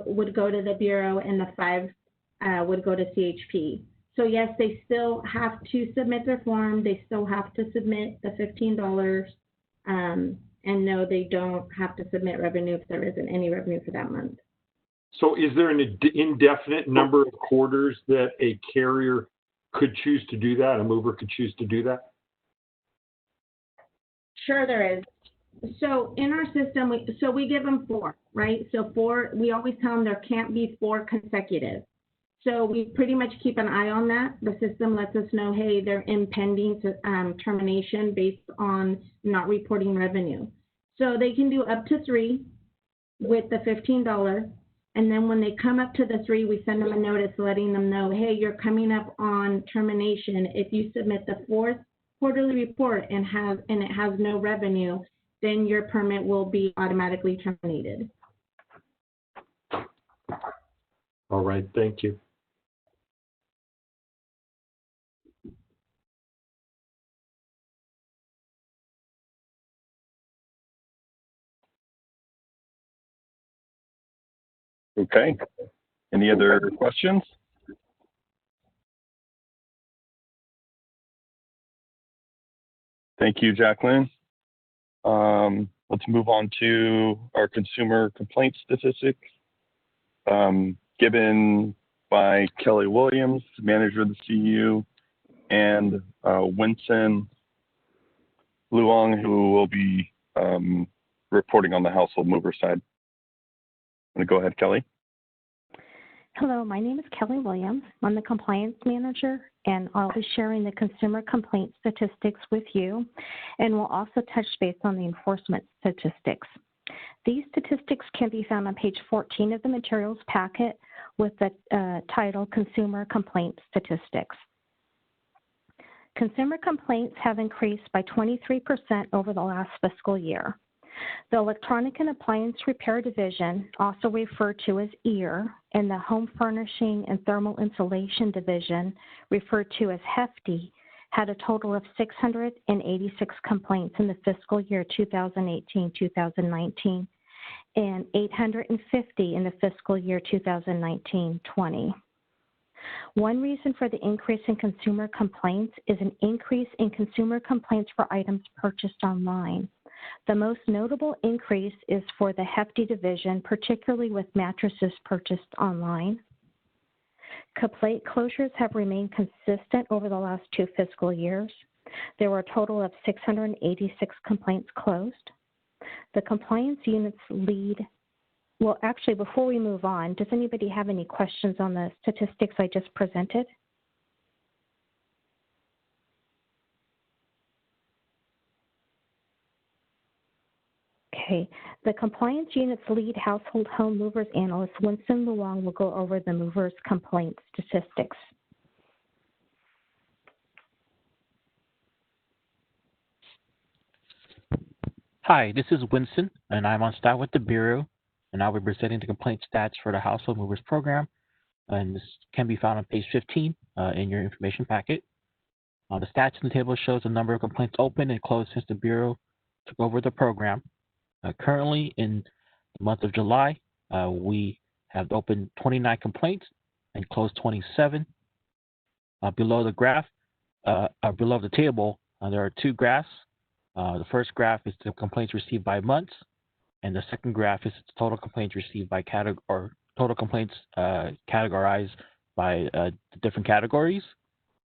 would go to the Bureau, and the 5 would go to CHP. So yes, they still have to submit their form. They still have to submit the $15, and no, they don't have to submit revenue if there isn't any revenue for that month. So is there an indefinite number of quarters that a carrier could choose to do that, a mover could choose to do that? Sure there is. So in our system, we give them 4, right? So 4, we always tell them there can't be 4 consecutive. So we pretty much keep an eye on that. The system lets us know, hey, they're impending termination based on not reporting revenue. So they can do up to 3 with the $15. And then when they come up to the 3, we send them a notice letting them know, hey, you're coming up on termination. If you submit the 4th quarterly report and it has no revenue, then your permit will be automatically terminated. All right, thank you. Okay. Any other questions? Thank you, Jacqueline. Let's move on to our consumer complaint statistics, given by Kelly Williams, manager of the CU, and Winston Luong, who will be reporting on the household mover side. I'm going to go ahead, Kelly. Hello, my name is Kelly Williams. I'm the compliance manager, and I'll be sharing the consumer complaint statistics with you, and we'll also touch base on the enforcement statistics. These statistics can be found on page 14 of the materials packet with the title Consumer Complaint Statistics. Consumer complaints have increased by 23% over the last fiscal year. The Electronic and Appliance Repair Division, also referred to as EAR, and the Home Furnishing and Thermal Insulation Division, referred to as HEFTY, had a total of 686 complaints in the fiscal year 2018-2019 and 850 in the fiscal year 2019-20. One reason for the increase in consumer complaints is an increase in consumer complaints for items purchased online. The most notable increase is for the Hefty division, particularly with mattresses purchased online. Complaint closures have remained consistent over the last 2 fiscal years. There were a total of 686 complaints closed. The compliance units lead. Well, actually, before we move on, does anybody have any questions on the statistics I just presented? Okay, Okay, the compliance unit's lead household home movers analyst, Winston Luong, will go over the movers' complaint statistics. Hi, this is Winston, and I'm on staff with the Bureau, and I'll be presenting the complaint stats for the Household Movers Program, and this can be found on page 15 in your information packet. The stats in the table shows the number of complaints open and closed since the Bureau took over the program. Currently, in the month of July, we have opened 29 complaints and closed 27. Below the graph, below the table, there are two graphs. The first graph is the complaints received by months, and the second graph is the total complaints received by total complaints categorized by different categories.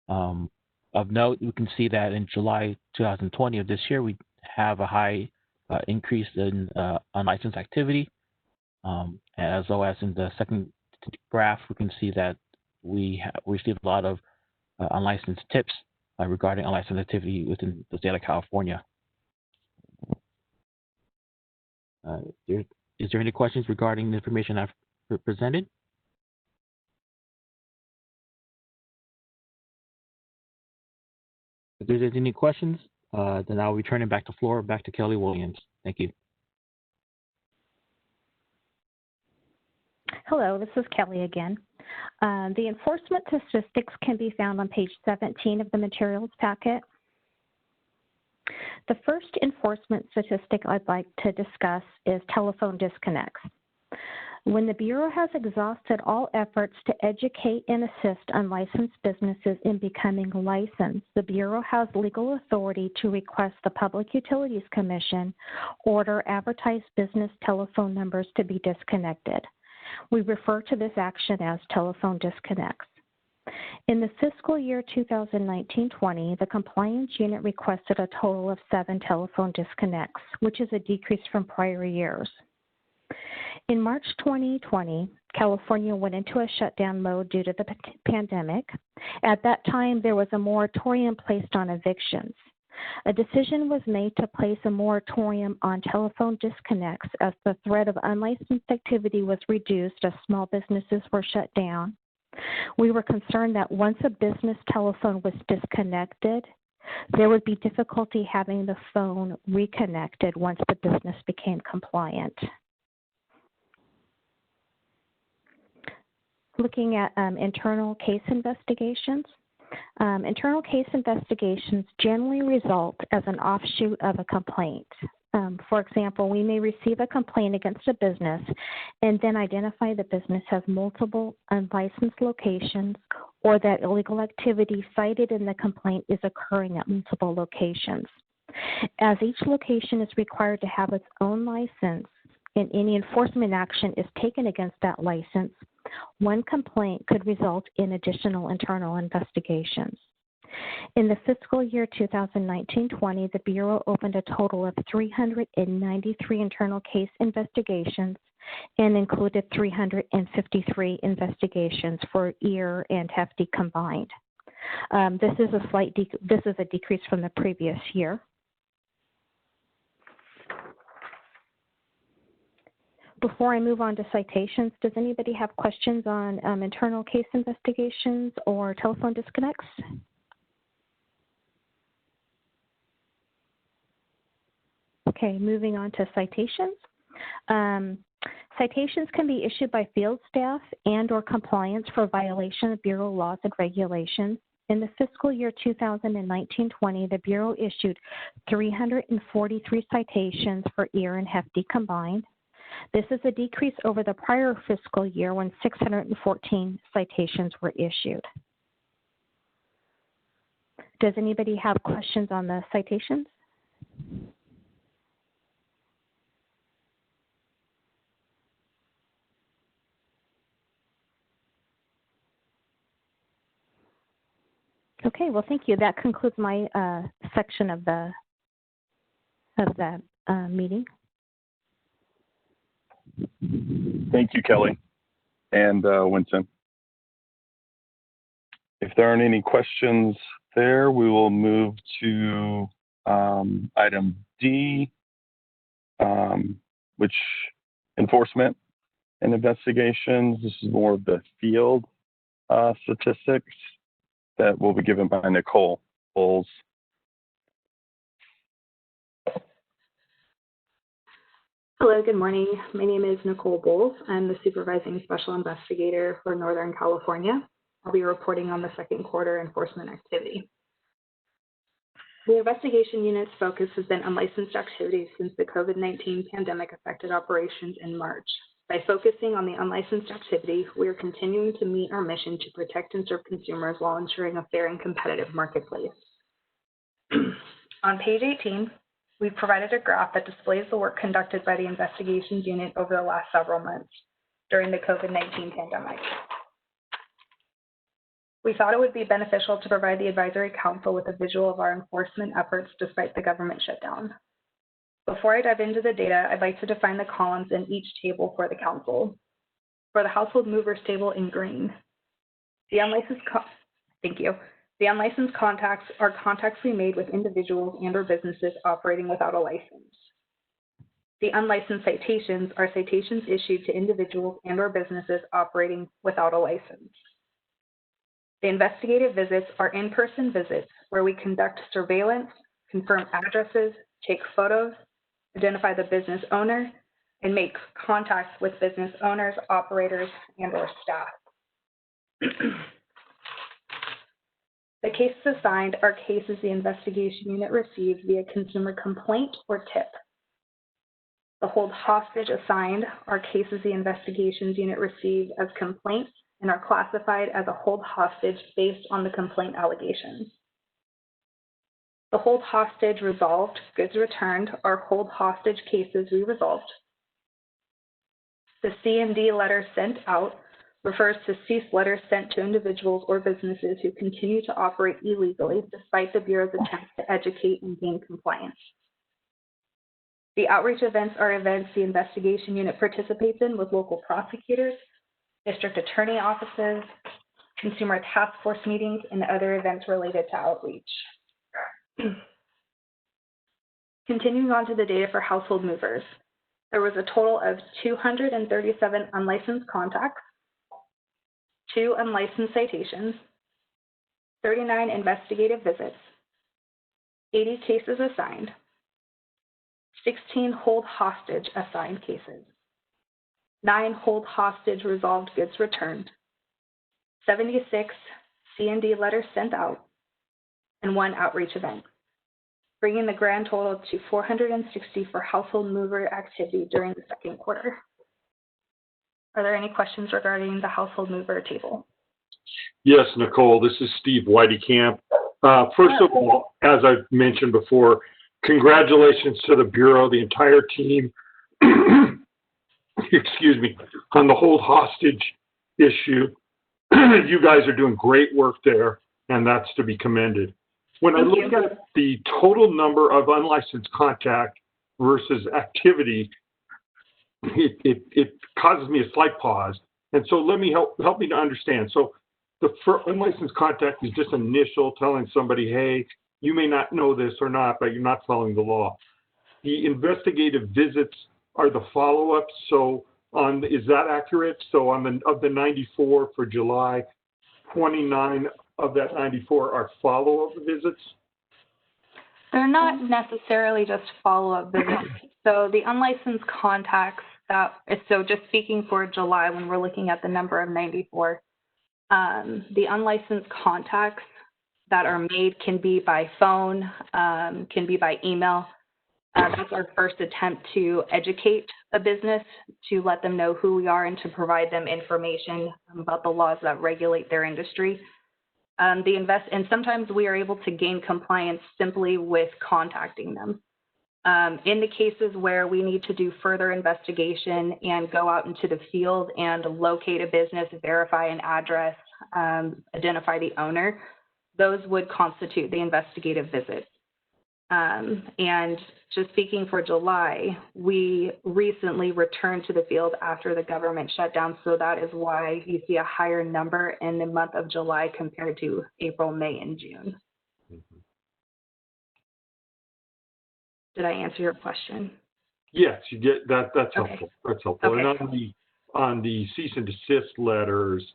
Of note, you can see that in July 2020 of this year, we have a high increase in unlicensed activity, as well as in the second graph, we can see that we received a lot of unlicensed tips regarding unlicensed activity within the state of California. Is there any questions regarding the information I've presented? If there's any questions, then I'll return it back to Kelly Williams. Thank you. Hello, this is Kelly again. The enforcement statistics can be found on page 17 of the materials packet. The first enforcement statistic I'd like to discuss is telephone disconnects. When the Bureau has exhausted all efforts to educate and assist unlicensed businesses in becoming licensed, the Bureau has legal authority to request the Public Utilities Commission order advertised business telephone numbers to be disconnected. We refer to this action as telephone disconnects. In the fiscal year 2019-20, the compliance unit requested a total of 7 telephone disconnects, which is a decrease from prior years. In March 2020, California went into a shutdown mode due to the pandemic. At that time, there was a moratorium placed on evictions. A decision was made to place a moratorium on telephone disconnects as the threat of unlicensed activity was reduced as small businesses were shut down. We were concerned that once a business telephone was disconnected, there would be difficulty having the phone reconnected once the business became compliant. Looking at internal case investigations. Internal case investigations generally result as an offshoot of a complaint. For example, we may receive a complaint against a business and then identify the business has multiple unlicensed locations or that illegal activity cited in the complaint is occurring at multiple locations. As each location is required to have its own license and any enforcement action is taken against that license, one complaint could result in additional internal investigations. In the fiscal year 2019-20, the Bureau opened a total of 393 internal case investigations and included 353 investigations for ear and hefty combined. This is a decrease from the previous year. Before I move on to citations, does anybody have questions on internal case investigations or telephone disconnects? Okay, moving on to citations. Citations can be issued by field staff and or compliance for violation of Bureau laws and regulations. In the fiscal year 2019-20, the Bureau issued 343 citations for ear and hefty combined. This is a decrease over the prior fiscal year when 614 citations were issued. Does anybody have questions on the citations? Okay, well, thank you. That concludes my section of the meeting. Thank you, Kelly and Winston. If there aren't any questions there, we will move to item D, which enforcement and investigations. This is more of the field statistics that will be given by Nicole Bowles. Hello, good morning. My name is Nicole Bowles. I'm the Supervising Special Investigator for Northern California. I'll be reporting on the second quarter enforcement activity. The investigation unit's focus has been unlicensed activities since the COVID-19 pandemic affected operations in March. By focusing on the unlicensed activity, we are continuing to meet our mission to protect and serve consumers while ensuring a fair and competitive marketplace. On page 18, we've provided a graph that displays the work conducted by the investigations unit over the last several months during the COVID-19 pandemic. We thought it would be beneficial to provide the Advisory Council with a visual of our enforcement efforts despite the government shutdown. Before I dive into the data, I'd like to define the columns in each table for the Council. For the household movers table in green, the unlicensed contacts are contacts we made with individuals and or businesses operating without a license. The unlicensed citations are citations issued to individuals and or businesses operating without a license. The investigative visits are in-person visits where we conduct surveillance, confirm addresses, take photos, identify the business owner, and make contacts with business owners, operators, and or staff. The cases assigned are cases the investigation unit received via consumer complaint or tip. The hold hostage assigned are cases the investigations unit received as complaints and are classified as a hold hostage based on the complaint allegations. The hold hostage resolved, goods returned, are hold hostage cases we resolved. The C&D letter sent out refers to cease letters sent to individuals or businesses who continue to operate illegally despite the Bureau's attempts to educate and gain compliance. The outreach events are events the investigation unit participates in with local prosecutors, district attorney offices, consumer task force meetings, and other events related to outreach. Continuing on to the data for household movers, there was a total of 237 unlicensed contacts, 2 unlicensed citations, 39 investigative visits, 80 cases assigned, 16 hold hostage assigned cases, 9 hold hostage resolved goods returned, 76 C&D letters sent out, and 1 outreach event, bringing the grand total to 460 for household mover activity during the second quarter. Are there any questions regarding the household mover table? Yes, Nicole, this is Steve Whiteycamp. First of all, as I've mentioned before, congratulations to the Bureau, the entire team, excuse me, on the hold hostage issue. You guys are doing great work there, and that's to be commended. When I look at the total number of unlicensed contact versus activity, it causes me a slight pause. And so let me help me to understand. So the unlicensed contact is just initial telling somebody, hey, you may not know this or not, but you're not following the law. The investigative visits are the follow-ups. So is that accurate? So of the 94 for July, 29 of that 94 are follow-up visits? They're not necessarily just follow-up visits. So the unlicensed contacts, so just speaking for July, when we're looking at the number of 94, the unlicensed contacts that are made can be by phone, can be by email. That's our first attempt to educate a business, to let them know who we are and to provide them information about the laws that regulate their industry. And sometimes we are able to gain compliance simply with contacting them. In the cases where we need to do further investigation and go out into the field and locate a business, verify an address, identify the owner, those would constitute the investigative visit. And just speaking for July, we recently returned to the field after the government shutdown, so that is why you see a higher number in the month of July compared to April, May, and June. Did I answer your question? Yes, you get that. That's Okay. helpful. That's helpful. Okay. And on the cease and desist letters,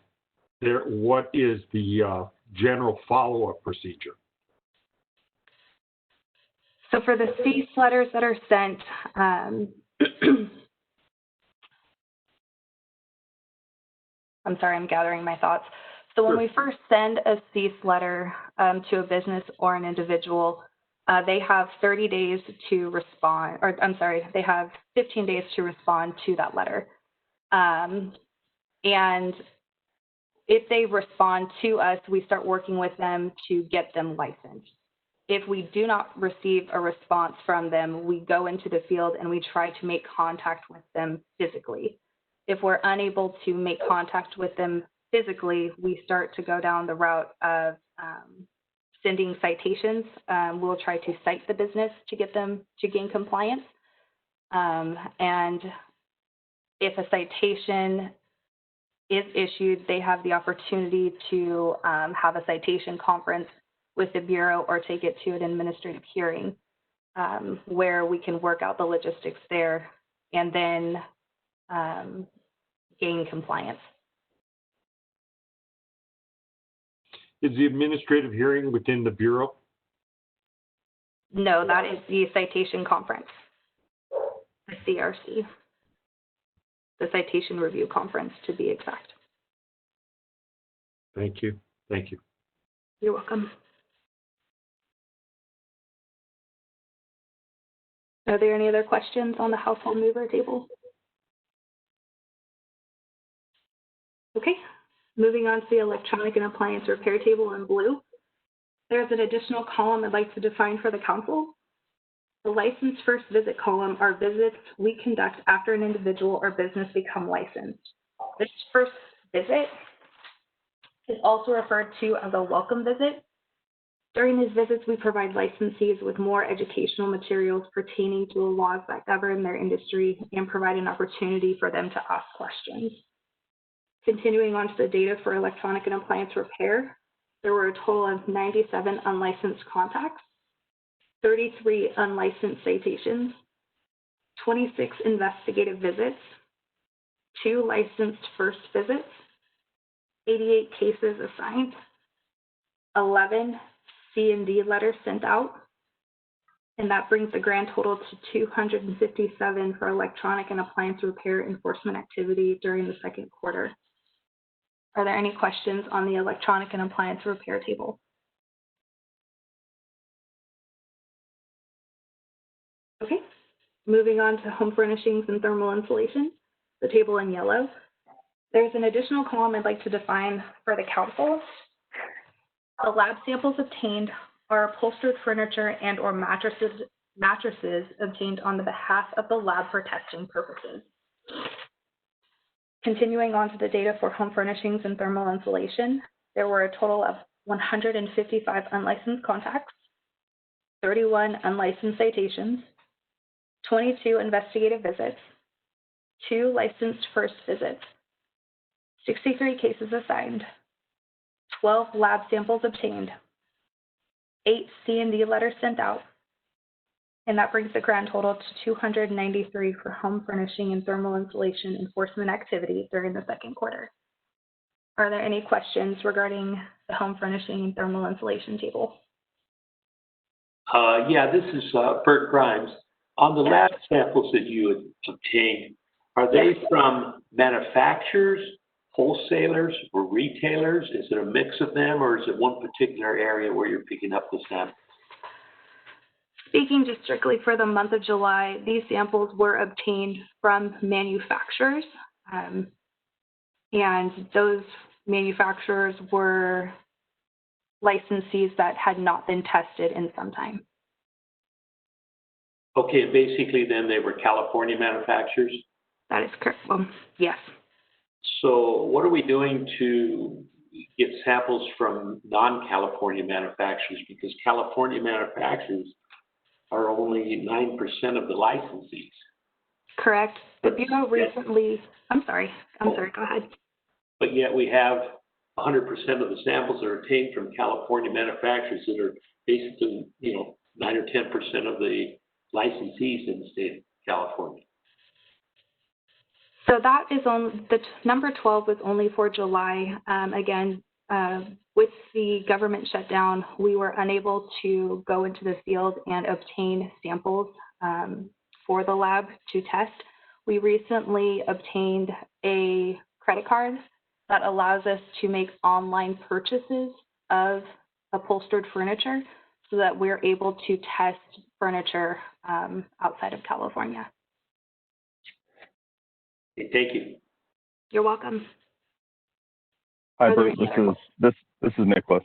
what is the general follow-up procedure? So for the cease letters that are sent, I'm sorry, I'm gathering my thoughts. So when we first send a cease letter to a business or an individual, they have 30 days to respond, or I'm sorry, they have 15 days to respond to that letter. And if they respond to us, we start working with them to get them licensed. If we do not receive a response from them, we go into the field and we try to make contact with them physically. If we're unable to make contact with them physically, we start to go down the route of sending citations. We'll try to cite the business to get them to gain compliance. And if a citation is issued, they have the opportunity to have a citation conference with the Bureau or take it to an administrative hearing where we can work out the logistics there and then gain compliance. Is the administrative hearing within the Bureau? No, that is the citation conference, the CRC, the citation review conference to be exact. Thank you. Thank you. You're welcome. Are there any other questions on the household mover table? Okay, moving on to the electronic and appliance repair table in blue. There's an additional column I'd like to define for the council. The license first visit column are visits we conduct after an individual or business become licensed. This first visit is also referred to as a welcome visit. During these visits, we provide licensees with more educational materials pertaining to the laws that govern their industry and provide an opportunity for them to ask questions. Continuing on to the data for electronic and appliance repair, there were a total of 97 unlicensed contacts, 33 unlicensed citations, 26 investigative visits, 2 licensed first visits, 88 cases assigned, 11 C&D letters sent out, and that brings the grand total to 257 for electronic and appliance repair enforcement activity during the second quarter. Are there any questions on the electronic and appliance repair table? Okay, moving on to home furnishings and thermal insulation, the table in yellow. There's an additional column I'd like to define for the council. The lab samples obtained are upholstered furniture and or mattresses obtained on the behalf of the lab for testing purposes. Continuing on to the data for home furnishings and thermal insulation, there were a total of 155 unlicensed contacts, 31 unlicensed citations, 22 investigative visits, 2 licensed first visits, 63 cases assigned, 12 lab samples obtained, 8 C&D letters sent out, and that brings the grand total to 293 for home furnishing and thermal insulation enforcement activity during the second quarter. Are there any questions regarding the home furnishing and thermal insulation table? Yeah, this is Bert Grimes. On the lab samples that you obtained, are they from manufacturers, wholesalers, or retailers? Is it a mix of them, or is it one particular area where you're picking up the samples? Speaking just strictly for the month of July, these samples were obtained from manufacturers, and those manufacturers were licensees that had not been tested in some time. Okay, basically then they were California manufacturers? That is correct. Yes. So what are we doing to get samples from non-California manufacturers? Because California manufacturers are only 9% of the licensees. Correct. The Bureau recently, I'm sorry, go ahead. But yet we have 100% of the samples that are obtained from California manufacturers that are basically, 9 or 10% of the licensees in the state California? So that is on the number 12 was only for July. Again, with the government shutdown, we were unable to go into the field and obtain samples for the lab to test. We recently obtained a credit card that allows us to make online purchases of upholstered furniture so that we're able to test furniture outside of California. Okay, thank you. You're welcome. Hi, Bert. This is Nicholas.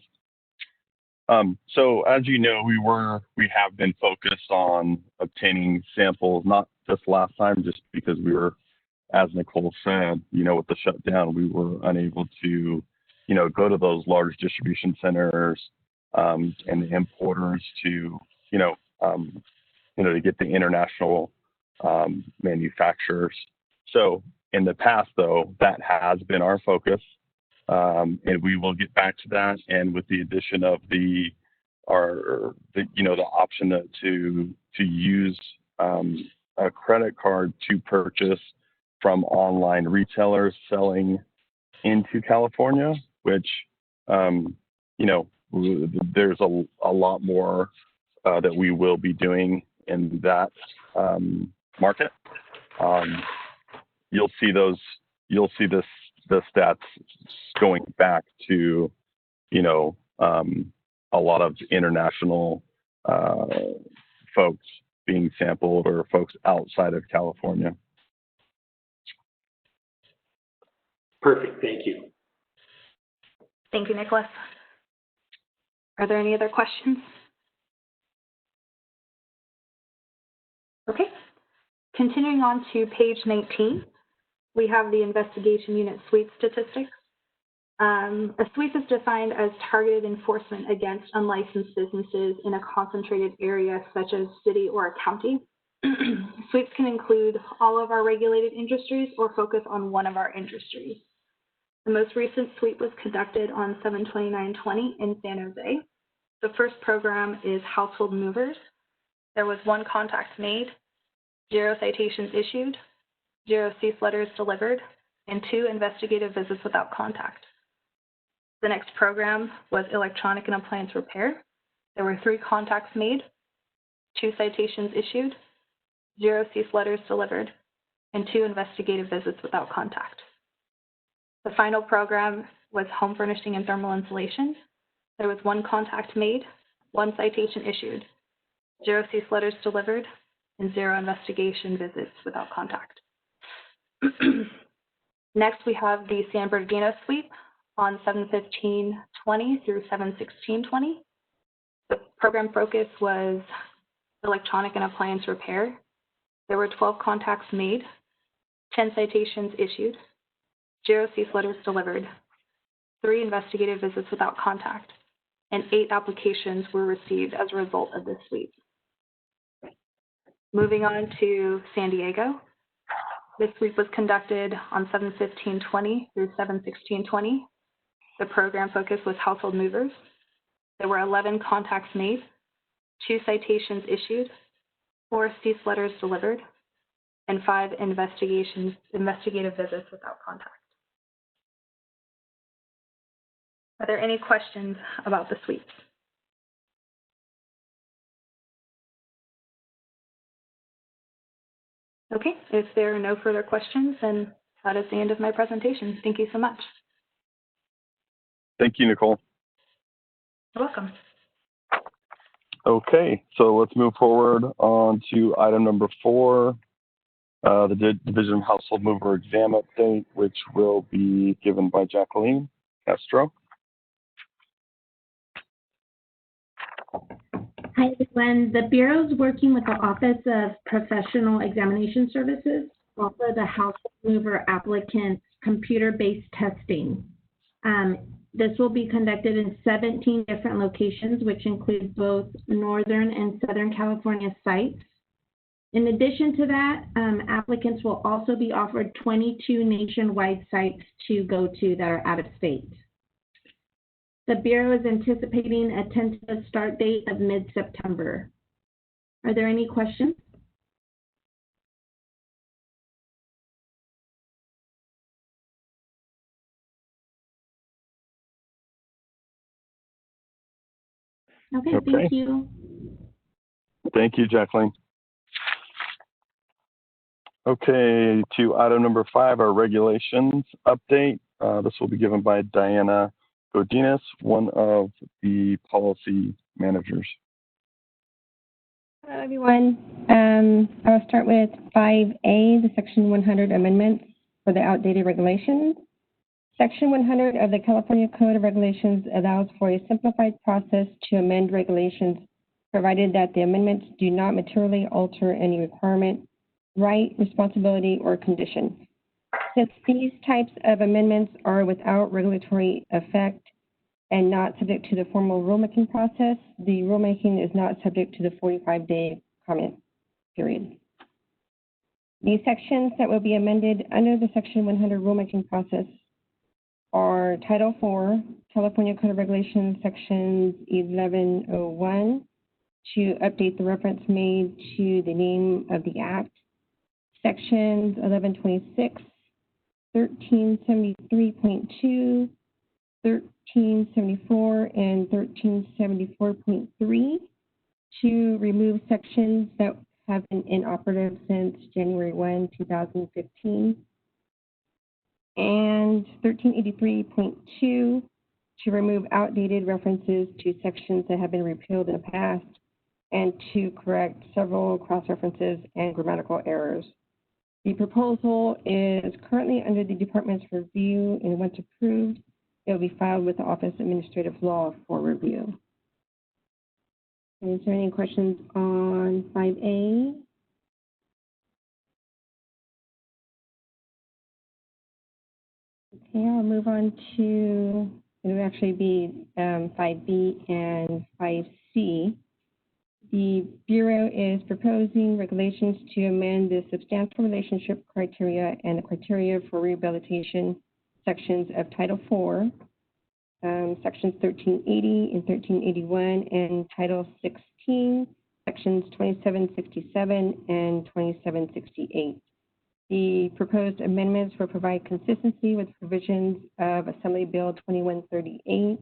So as you know, we have been focused on obtaining samples, not just last time, just because we were, as Nicole said, with the shutdown, we were unable to, go to those large distribution centers and the importers to, to get the international manufacturers. So in the past, though, that has been our focus. And we will get back to that. And with the addition of the option to use a credit card to purchase from online retailers selling into California, which there's a lot more that we will be doing in that market. You'll see the stats going back to, a lot of international folks being sampled or folks outside of California. Perfect, thank you. Thank you, Nicholas. Are there any other questions? Okay, continuing on to page 19, we have the investigation unit sweep statistics. A sweep is defined as targeted enforcement against unlicensed businesses in a concentrated area such as city or a county. Sweeps can include all of our regulated industries or focus on one of our industries. The most recent sweep was conducted on 7/29/20 in San Jose. The first program is household movers. There was 1 contact made, 0 citations issued, 0 cease letters delivered, and 2 investigative visits without contact. The next program was electronic and appliance repair. There were 3 contacts made, 2 citations issued, 0 cease letters delivered, and 2 investigative visits without contact. The final program was home furnishing and thermal insulation. There was 1 contact made, 1 citation issued, 0 cease letters delivered, and 0 investigation visits without contact. Next, we have the San Bernardino sweep on 7/15/20 through 7/16/20. The program focus was electronic and appliance repair. There were 12 contacts made, 10 citations issued, 0 cease letters delivered, 3 investigative visits without contact, and 8 applications were received as a result of this sweep. Moving on to San Diego. This sweep was conducted on 7/15/20 through 7/16/20. The program focus was household movers. There were 11 contacts made, 2 citations issued, 4 cease letters delivered, and 5 investigative visits without contact. Are there any questions about the sweeps? Okay, if there are no further questions, then that is the end of my presentation. Thank you so much. Thank you, Nicole. You're welcome. Okay, so let's move forward on to item number 4, the Division of Household Mover exam update, which will be given by Jacqueline Castro. Hi, everyone. The Bureau is working with the Office of Professional Examination Services, also the Household Mover applicant's computer-based testing. This will be conducted in 17 different locations, which include both Northern and Southern California sites. In addition to that, applicants will also be offered 22 nationwide sites to go to that are out of state. The Bureau is anticipating a tentative start date of mid-September. Are there any questions? Okay, Okay. thank you. Thank you, Jacqueline. Okay, to item number 5, our regulations update. This will be given by Diana Godinez, one of the policy managers. Hello, everyone. I'll start with 5A, the Section 100 amendments for the outdated regulations. Section 100 of the California Code of Regulations allows for a simplified process to amend regulations, provided that the amendments do not materially alter any requirement, right, responsibility, or condition. Since these types of amendments are without regulatory effect and not subject to the formal rulemaking process, the rulemaking is not subject to the 45-day comment period. The sections that will be amended under the Section 100 rulemaking process are Title IV, California Code of Regulations, Sections 1101, to update the reference made to the name of the Act, Sections 1126, 1373.2, 1374, and 1374.3, to remove sections that have been inoperative since January 1, 2015, and 1383.2, to remove outdated references to sections that have been repealed in the past, and to correct several cross-references and grammatical errors. The proposal is currently under the department's review, and once approved, it will be filed with the Office of Administrative Law for review. Is there any questions on 5A? Okay, I'll move on to, it will actually be 5B and 5C. The Bureau is proposing regulations to amend the substantial relationship criteria and the criteria for rehabilitation sections of Title IV, sections 1380 and 1381, and Title 16, sections 2767 and 2768. The proposed amendments will provide consistency with provisions of Assembly Bill 2138,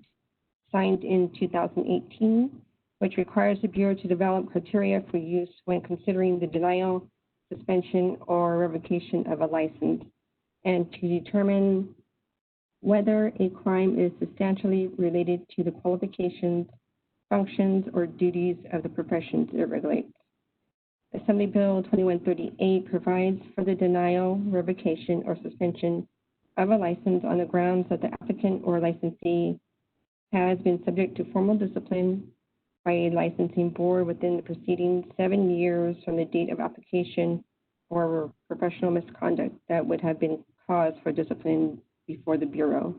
signed in 2018, which requires the Bureau to develop criteria for use when considering the denial, suspension, or revocation of a license, and to determine whether a crime is substantially related to the qualifications, functions, or duties of the professions it regulates. Assembly Bill 2138 provides for the denial, revocation, or suspension of a license on the grounds that the applicant or licensee has been subject to formal discipline by a licensing board within the preceding 7 years from the date of application or professional misconduct that would have been cause for discipline before the Bureau.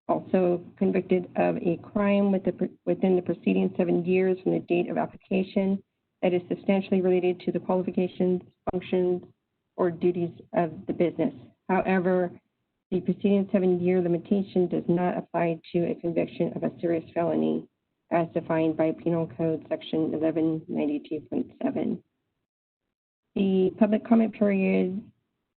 Also convicted of a crime within the preceding 7 years from the date of application that is substantially related to the qualifications, functions, or duties of the business. However, the preceding 7-year limitation does not apply to a conviction of a serious felony as defined by Penal Code Section 1192.7. The public comment period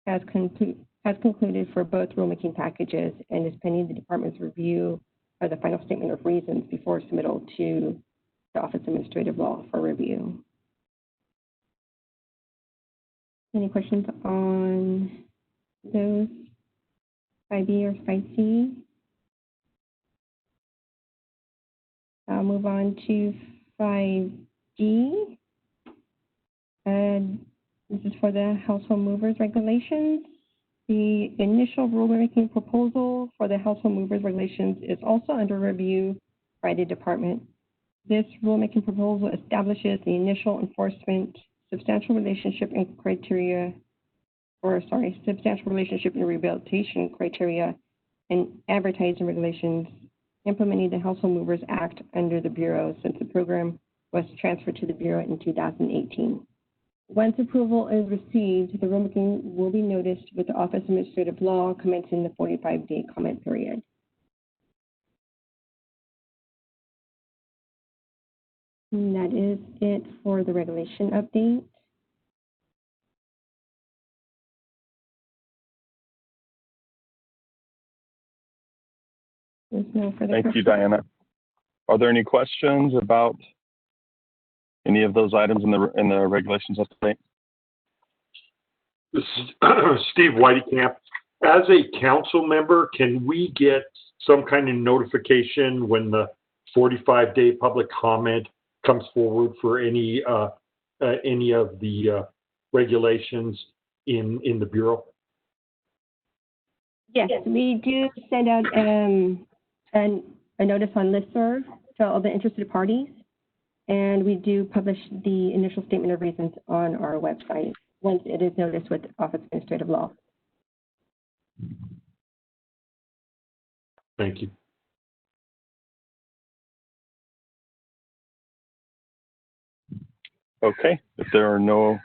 has concluded for both rulemaking packages and is pending the department's review of the final statement of reasons before submittal to the Office of Administrative Law for review. Any questions on those 5B or 5C? I'll move on to 5D. This is for the household movers regulations. The initial rulemaking proposal for the household movers regulations is also under review by the department. This rulemaking proposal establishes the initial enforcement, substantial relationship and rehabilitation criteria, and advertising regulations implementing the Household Movers Act under the Bureau since the program was transferred to the Bureau in 2018. Once approval is received, the rulemaking will be noticed with the Office of Administrative Law commencing the 45-day comment period. And that is it for the regulation update. There's no further questions. Thank you, Diana. Are there any questions about any of those items in the regulations update? This is Steve Whiteycamp. As a council member, can we get some kind of notification when the 45-day public comment comes forward for any of the regulations in the Bureau? Yes, we do send out a notice on listserv to all the interested parties, and we do publish the initial statement of reasons on our website once it is noticed with Office of Administrative Law. Thank you. Okay, if there are no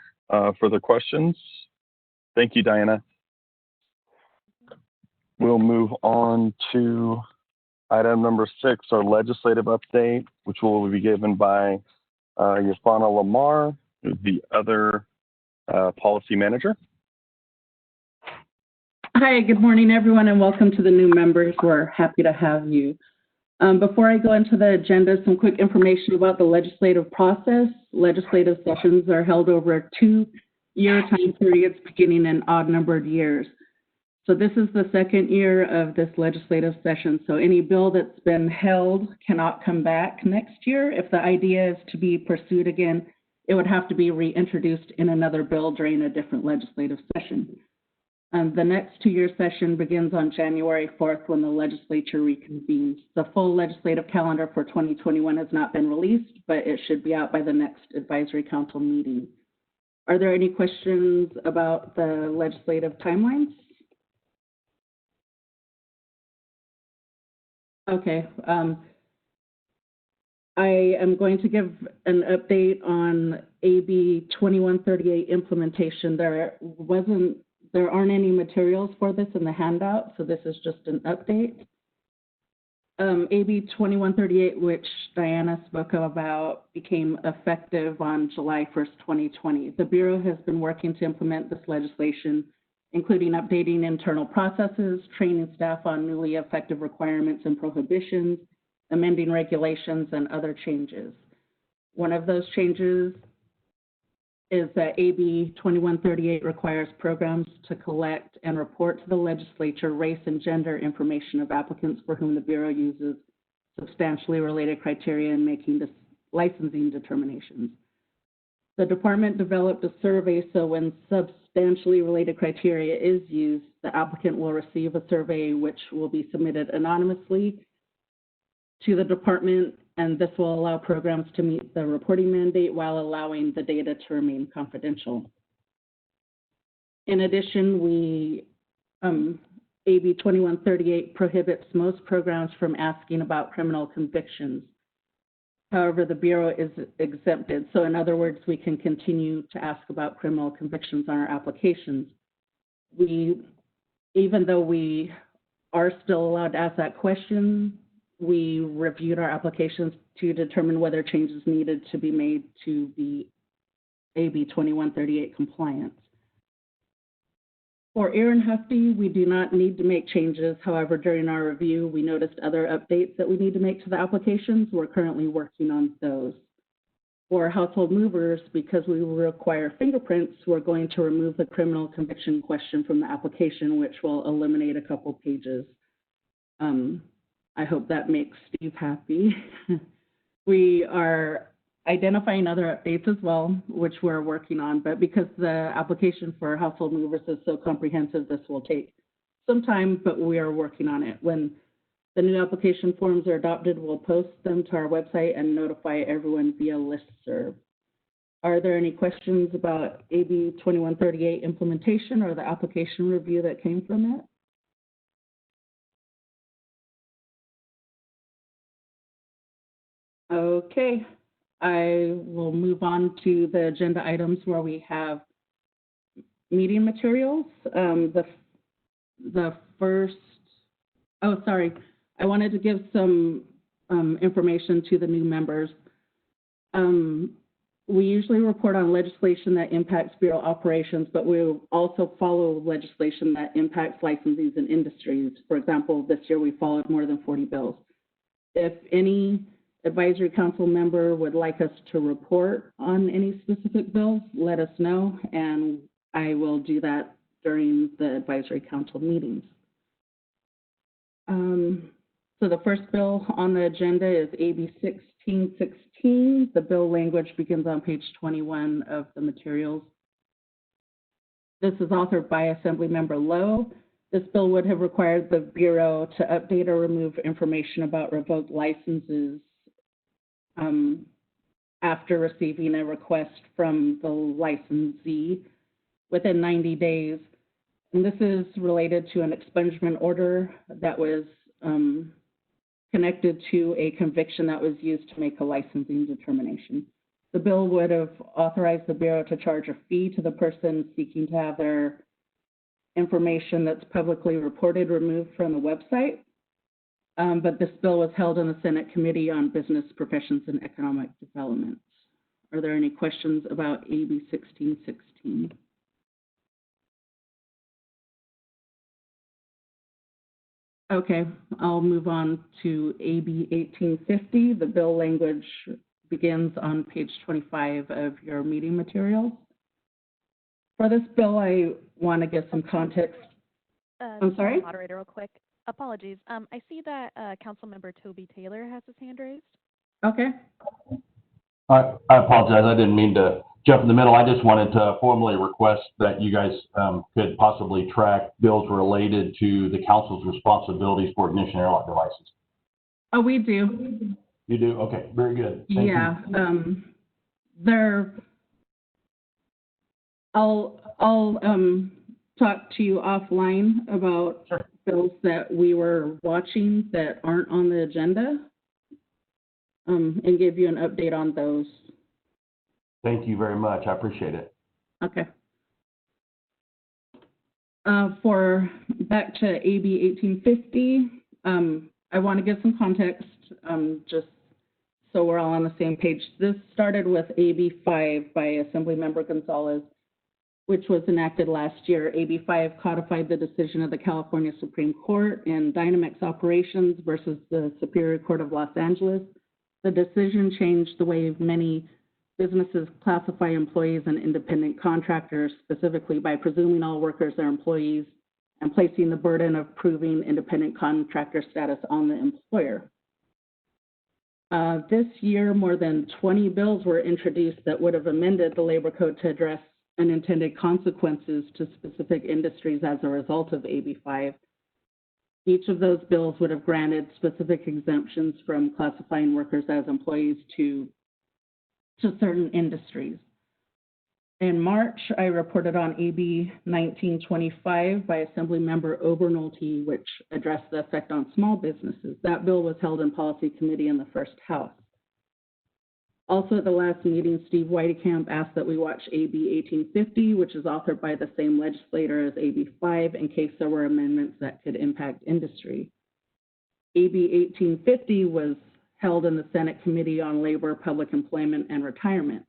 further questions, thank you, Diana. We'll move on to item number 6, our legislative update, which will be given by Yafana Lamar, the other policy manager. Hi, good morning, everyone, and welcome to the new members. We're happy to have you. Before I go into the agenda, some quick information about the legislative process. Legislative sessions are held over a 2-year time periods beginning in odd-numbered years. So this is the second year of this legislative session. So any bill that's been held cannot come back next year. If the idea is to be pursued again, it would have to be reintroduced in another bill during a different legislative session. The next 2-year session begins on January 4th when the legislature reconvenes. The full legislative calendar for 2021 has not been released, but it should be out by the next advisory council meeting. Are there any questions about the legislative timelines? Okay. I am going to give an update on AB 2138 implementation. There aren't any materials for this in the handout, so this is just an update. AB 2138, which Diana spoke about, became effective on July 1st, 2020. The Bureau has been working to implement this legislation, including updating internal processes, training staff on newly effective requirements and prohibitions, amending regulations, and other changes. One of those changes is that AB 2138 requires programs to collect and report to the legislature race and gender information of applicants for whom the Bureau uses substantially related criteria in making licensing determinations. The department developed a survey so when substantially related criteria is used, the applicant will receive a survey which will be submitted anonymously to the department, and this will allow programs to meet the reporting mandate while allowing the data to remain confidential. In addition, AB 2138 prohibits most programs from asking about criminal convictions. However, the Bureau is exempted. So in other words, we can continue to ask about criminal convictions on our applications. Even though we are still allowed to ask that question, we reviewed our applications to determine whether changes needed to be made to be AB 2138 compliant. For Erin Hefty, we do not need to make changes. However, during our review, we noticed other updates that we need to make to the applications. We're currently working on those. For household movers, because we require fingerprints, we're going to remove the criminal conviction question from the application, which will eliminate a couple pages. I hope that makes Steve happy. We are identifying other updates as well, which we're working on, but because the application for household movers is so comprehensive, this will take some time, but we are working on it. When the new application forms are adopted, we'll post them to our website and notify everyone via listserv. Are there any questions about AB 2138 implementation or the application review that came from it? Okay, I will move on to the agenda items where we have meeting materials. The first, I wanted to give some information to the new members. We usually report on legislation that impacts Bureau operations, but we also follow legislation that impacts licensees and industries. For example, this year we followed more than 40 bills. If any advisory council member would like us to report on any specific bills, let us know, and I will do that during the advisory council meetings. So the first bill on the agenda is AB 1616. The bill language begins on page 21 of the materials. This is authored by Assemblymember Lowe. This bill would have required the Bureau to update or remove information about revoked licenses after receiving a request from the licensee within 90 days. And this is related to an expungement order that was connected to a conviction that was used to make a licensing determination. The bill would have authorized the Bureau to charge a fee to the person seeking to have their information that's publicly reported removed from the website. But this bill was held in the Senate Committee on Business, Professions, and Economic Development. Are there any questions about AB 1616? Okay, I'll move on to AB 1850. The bill language begins on page 25 of your meeting materials. For this bill, I want to get some context. I'm sorry? Moderator, real quick. Apologies. I see that Councilmember Toby Taylor has his hand raised. Okay. I apologize. I didn't mean to jump in the middle. I just wanted to formally request that you guys could possibly track bills related to the council's responsibilities for ignition airlock devices. Oh, we do. You do? Okay, very good. Thank you. I'll talk to you offline about bills that we were watching that aren't on the agenda, and give you an update on those. Thank you very much. I appreciate it. Okay. For back to AB 1850, I want to give some context, just so we're all on the same page. This started with AB 5 by Assemblymember Gonzalez, which was enacted last year. AB 5 codified the decision of the California Supreme Court in Dynamex Operations versus the Superior Court of Los Angeles. The decision changed the way many businesses classify employees and independent contractors, specifically by presuming all workers are employees and placing the burden of proving independent contractor status on the employer. This year, more than 20 bills were introduced that would have amended the labor code to address unintended consequences to specific industries as a result of AB 5. Each of those bills would have granted specific exemptions from classifying workers as employees to certain industries. In March, I reported on AB 1925 by Assemblymember Obernolte, which addressed the effect on small businesses. That bill was held in Policy Committee in the first House. Also at the last meeting, Steve Whitecamp asked that we watch AB 1850, which is authored by the same legislator as AB 5, in case there were amendments that could impact industry. AB 1850 was held in the Senate Committee on Labor, Public Employment, and Retirement.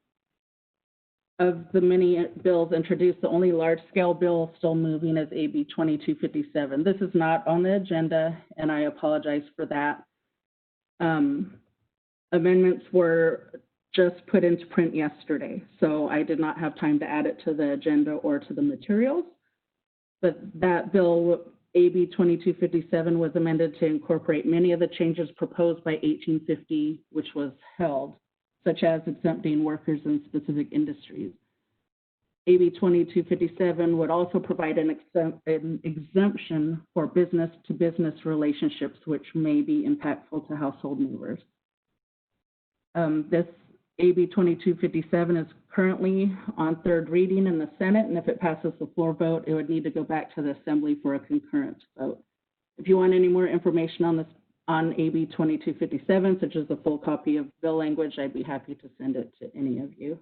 Of the many bills introduced, the only large-scale bill still moving is AB 2257. This is not on the agenda, and I apologize for that. Amendments were just put into print yesterday, so I did not have time to add it to the agenda or to the materials. But that bill, AB 2257, was amended to incorporate many of the changes proposed by 1850, which was held, such as exempting workers in specific industries. AB 2257 would also provide an exemption for business-to-business relationships, which may be impactful to household movers. This AB 2257 is currently on third reading in the Senate, and if it passes the floor vote, it would need to go back to the Assembly for a concurrent vote. If you want any more information on this, on AB 2257, such as a full copy of bill language, I'd be happy to send it to any of you.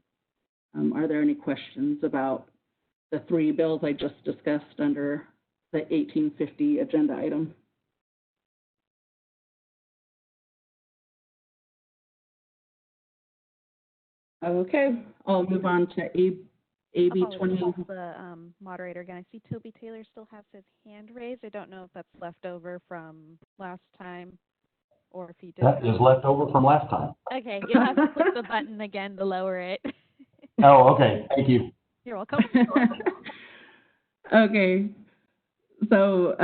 Are there any questions about the three bills I just discussed under the 1850 agenda item? Okay, I'll move on to AB 20. The moderator again. I see Toby Taylor still has his hand raised. I don't know if that's left over from last time. or if you That is left over from last time. Okay, you'll have to click the button again to lower it. Oh, okay. Thank you. You're welcome. Okay. So,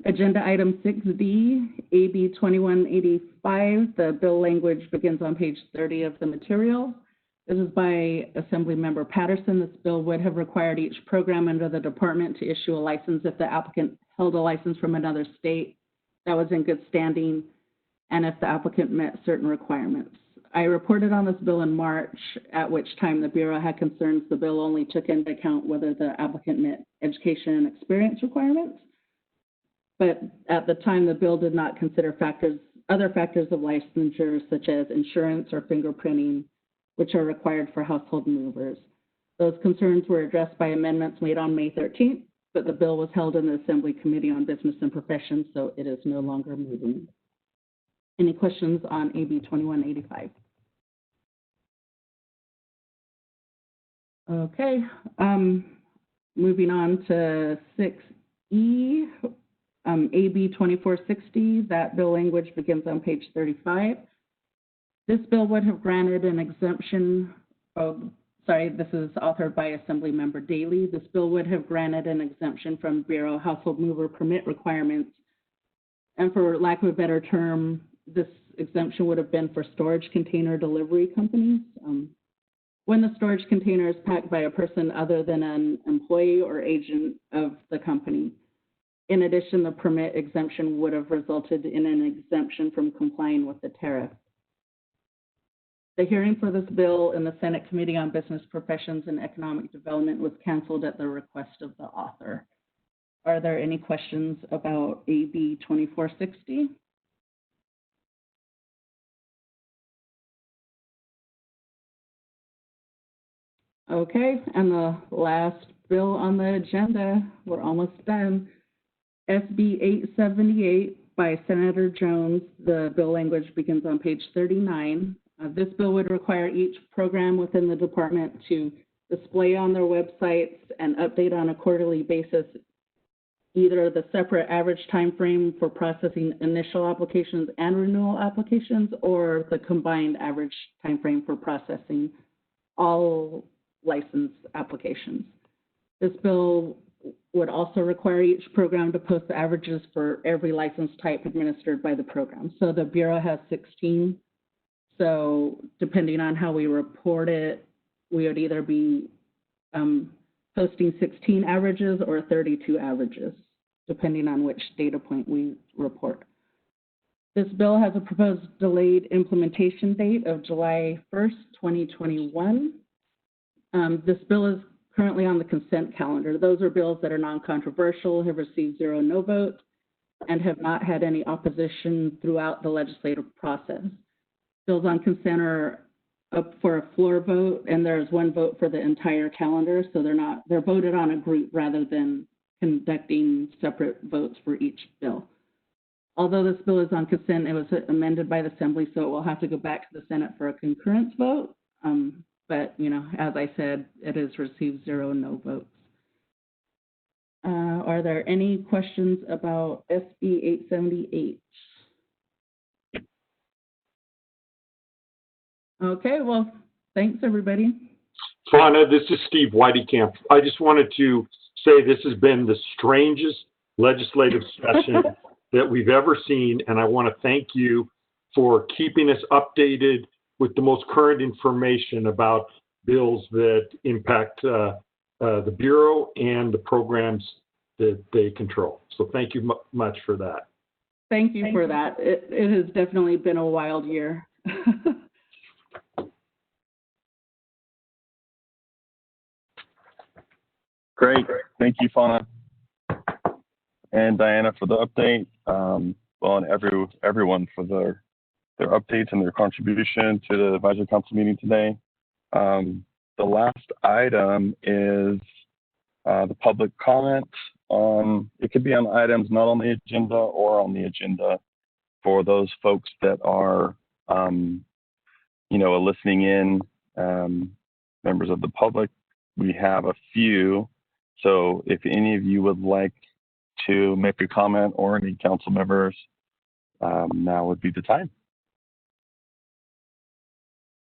agenda item 6D, AB 2185, the bill language begins on page 30 of the material. This is by Assemblymember Patterson. This bill would have required each program under the department to issue a license if the applicant held a license from another state that was in good standing and if the applicant met certain requirements. I reported on this bill in March, at which time the Bureau had concerns the bill only took into account whether the applicant met education and experience requirements. But at the time, the bill did not consider other factors of licensure, such as insurance or fingerprinting, which are required for household movers. Those concerns were addressed by amendments made on May 13th, but the bill was held in the Assembly Committee on Business and Professions, so it is no longer moving. Any questions on AB 2185? Okay, moving on to 6E, AB 2460, that bill language begins on page 35. This bill would have granted an exemption, this is authored by Assemblymember Daly. This bill would have granted an exemption from Bureau household mover permit requirements. And for lack of a better term, this exemption would have been for storage container delivery companies. When the storage container is packed by a person other than an employee or agent of the company. In addition, the permit exemption would have resulted in an exemption from complying with the tariff. The hearing for this bill in the Senate Committee on Business Professions and Economic Development was canceled at the request of the author. Are there any questions about AB 2460? Okay, and the last bill on the agenda, we're almost done. SB 878 by Senator Jones. The bill language begins on page 39. This bill would require each program within the department to display on their websites and update on a quarterly basis either the separate average time frame for processing initial applications and renewal applications, or the combined average time frame for processing all license applications. This bill would also require each program to post the averages for every license type administered by the program. So the Bureau has 16. So depending on how we report it, we would either be posting 16 averages or 32 averages, depending on which data point we report. This bill has a proposed delayed implementation date of July 1st, 2021. This bill is currently on the consent calendar. Those are bills that are non-controversial, have received 0 no votes, and have not had any opposition throughout the legislative process. Bills on consent are up for a floor vote, and there's 1 vote for the entire calendar, so they're voted on a group rather than conducting separate votes for each bill. Although this bill is on consent, it was amended by the Assembly, so it will have to go back to the Senate for a concurrence vote. But, you know, as I said, it has received 0 no votes. Are there any questions about SB 878? Okay, well, thanks, everybody. Fauna, this is Steve Whiteycamp. I just wanted to say this has been the strangest legislative session that we've ever seen, and I want to thank you for keeping us updated with the most current information about bills that impact the Bureau and the programs that they control. So thank you much for that. Thank you for that. It has definitely been a wild year. Great. Thank you, Fauna and Diana, for the update. Well, and everyone for their updates and their contribution to the Advisory Council meeting today. The last item is the public comment on, it could be on items not on the agenda or on the agenda for those folks that are, listening in, members of the public. We have a few. So if any of you would like to make a comment, or any council members now would be the time.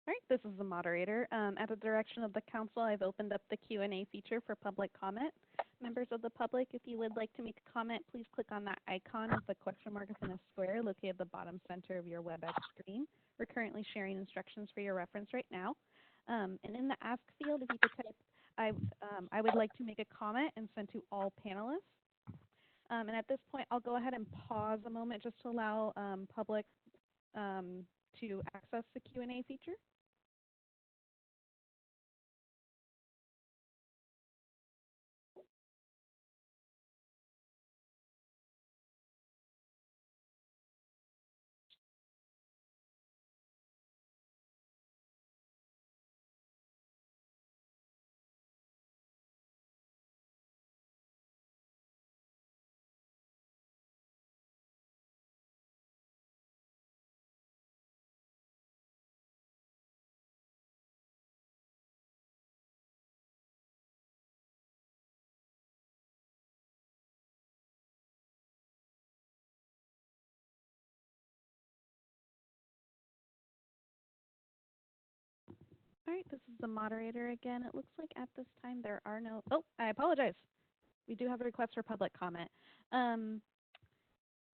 All right, this is the moderator. At the direction of the council, I've opened up the Q&A feature for public comment. Members of the public, if you would like to make a comment, please click on that icon with a question mark within a square located at the bottom center of your WebEx screen. We're currently sharing instructions for your reference right now. And in the ask field, if you could type, I would like to make a comment and send to all panelists. And at this point, I'll go ahead and pause a moment just to allow public to access the Q&A feature. All right, this is the moderator again. It looks like at this time there are no, oh, I apologize. We do have a request for public comment. One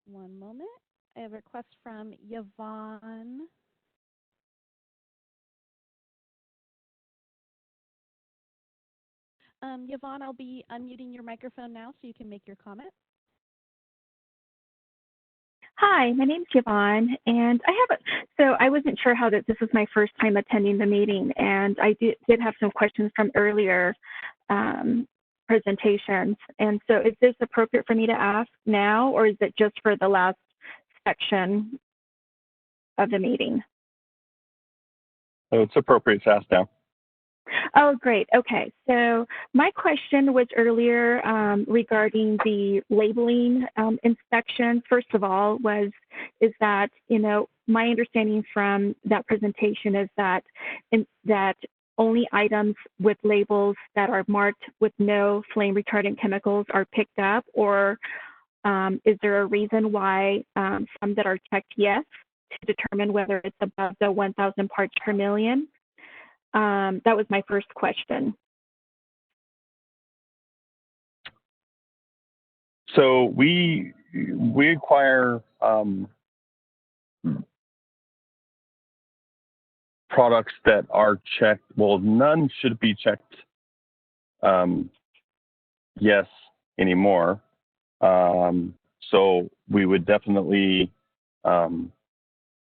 moment. I have a request from Yvonne. Yvonne, I'll be unmuting your microphone now so you can make your comment. Hi, my name's Yvonne, and I wasn't sure how this was my first time attending the meeting, and I did have some questions from earlier presentations. And so is this appropriate for me to ask now, or is it just for the last section of the meeting? So it's appropriate to ask now. Oh, great. Okay. So my question was earlier regarding the labeling inspections. First of all, is that, my understanding from that presentation is that that only items with labels that are marked with no flame retardant chemicals are picked up, or is there a reason why some that are checked yes to determine whether it's above the 1,000 parts per million? That was my first question. So we acquire products that are checked. Well, none should be checked yes anymore. So we would definitely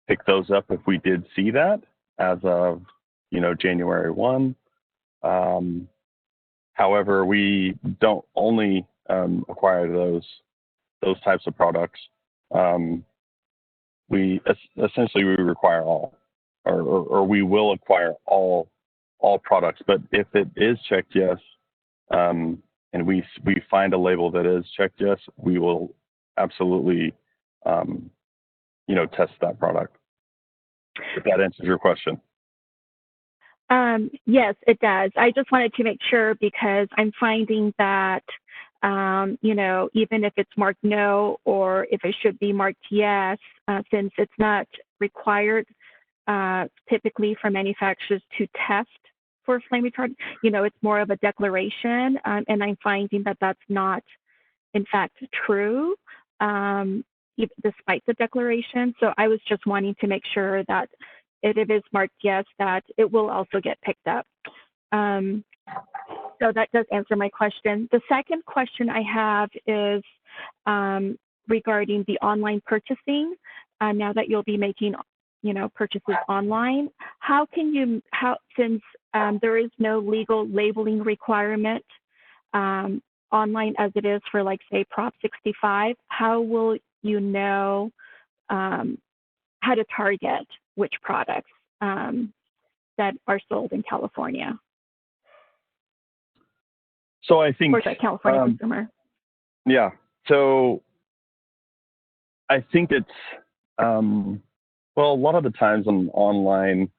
pick those up if we did see that as of January 1. However, we don't only acquire those types of products. We essentially require all, or we will acquire all products. But if it is checked yes, and we find a label that is checked yes, we will absolutely test that product. If that answers your question. Yes, it does. I just wanted to make sure because I'm finding that, even if it's marked no or if it should be marked yes, since it's not required typically for manufacturers to test for flame retardant, it's more of a declaration, and I'm finding that that's not, in fact, true, despite the declaration. So I was just wanting to make sure that if it is marked yes, that it will also get picked up. So that does answer my question. The second question I have is regarding the online purchasing. Now that you'll be making, purchases online, since there is no legal labeling requirement online as it is for, like, say, Prop 65, how will you know how to target which products that are sold in California? So I think, or the California consumer. Yeah. So I think it's a lot of the times on online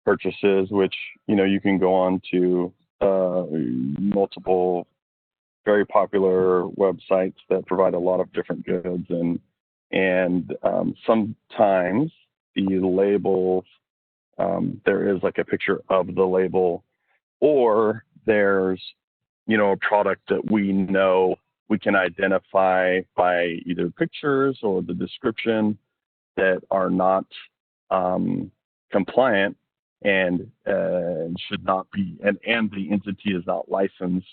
purchases, which you can go on to multiple very popular websites that provide a lot of different goods, and sometimes the labels, there is like a picture of the label, or there's, you know, a product that we know we can identify by either pictures or the description that are not compliant and should not be, and the entity is not licensed.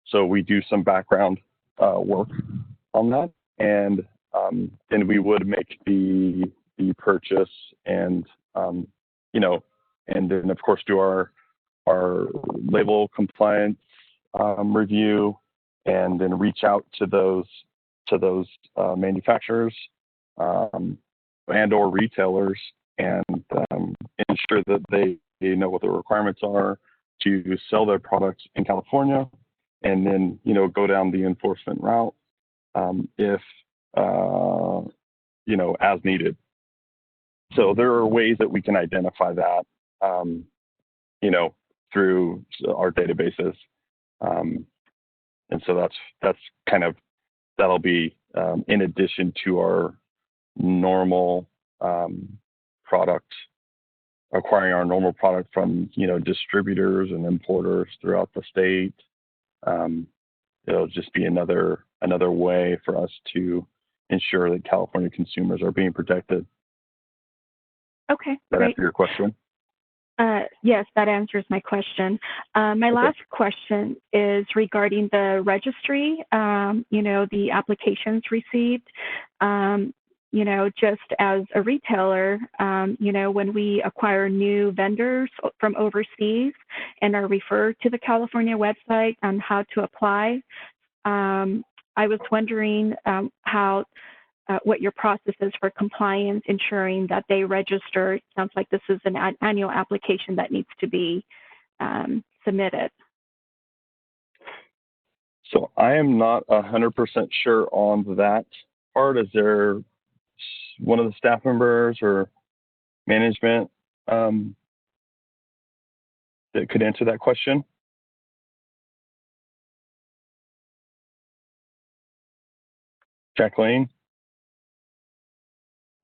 So we do some background work on that, and then we would make the purchase, and you know, and then of course do our label compliance review, and then reach out to those manufacturers and or retailers, and ensure that they know what the requirements are to sell their products in California, and then, you know, go down the enforcement route if you know, as needed. So there are ways that we can identify that, you know, through our databases, and so that's kind of, that'll be in addition to our normal product, acquiring our normal product from, you know, distributors and importers throughout the state. It'll just be another way for us to ensure that California consumers are being protected. Okay, That great. answer your question? Yes, that answers my question. My last question is regarding the registry, you know, the applications received. You know, just as a retailer, you know, when we acquire new vendors from overseas and are referred to the California website on how to apply, I was wondering how what your process is for compliance, ensuring that they register. It sounds like this is an annual application that needs to be submitted. So I am not 100% sure on that part. Is there one of the staff members or management that could answer that question? Jacqueline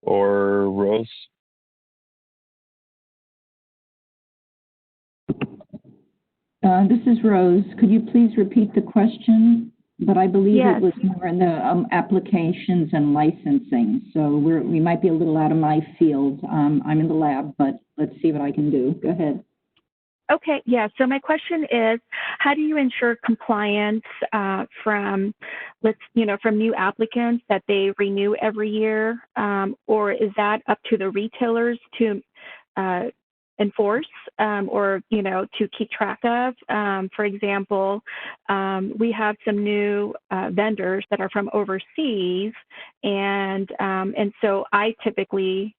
or Rose? This is Rose. Could you please repeat the question? But I believe Yes. It was more in the applications and licensing. So we might be a little out of my field. I'm in the lab, but let's see what I can do. Go ahead. Okay, yeah. So my question is, how do you ensure compliance from new applicants that they renew every year, or is that up to the retailers to enforce or, you know, to keep track of? For example, we have some new vendors that are from overseas, and so I typically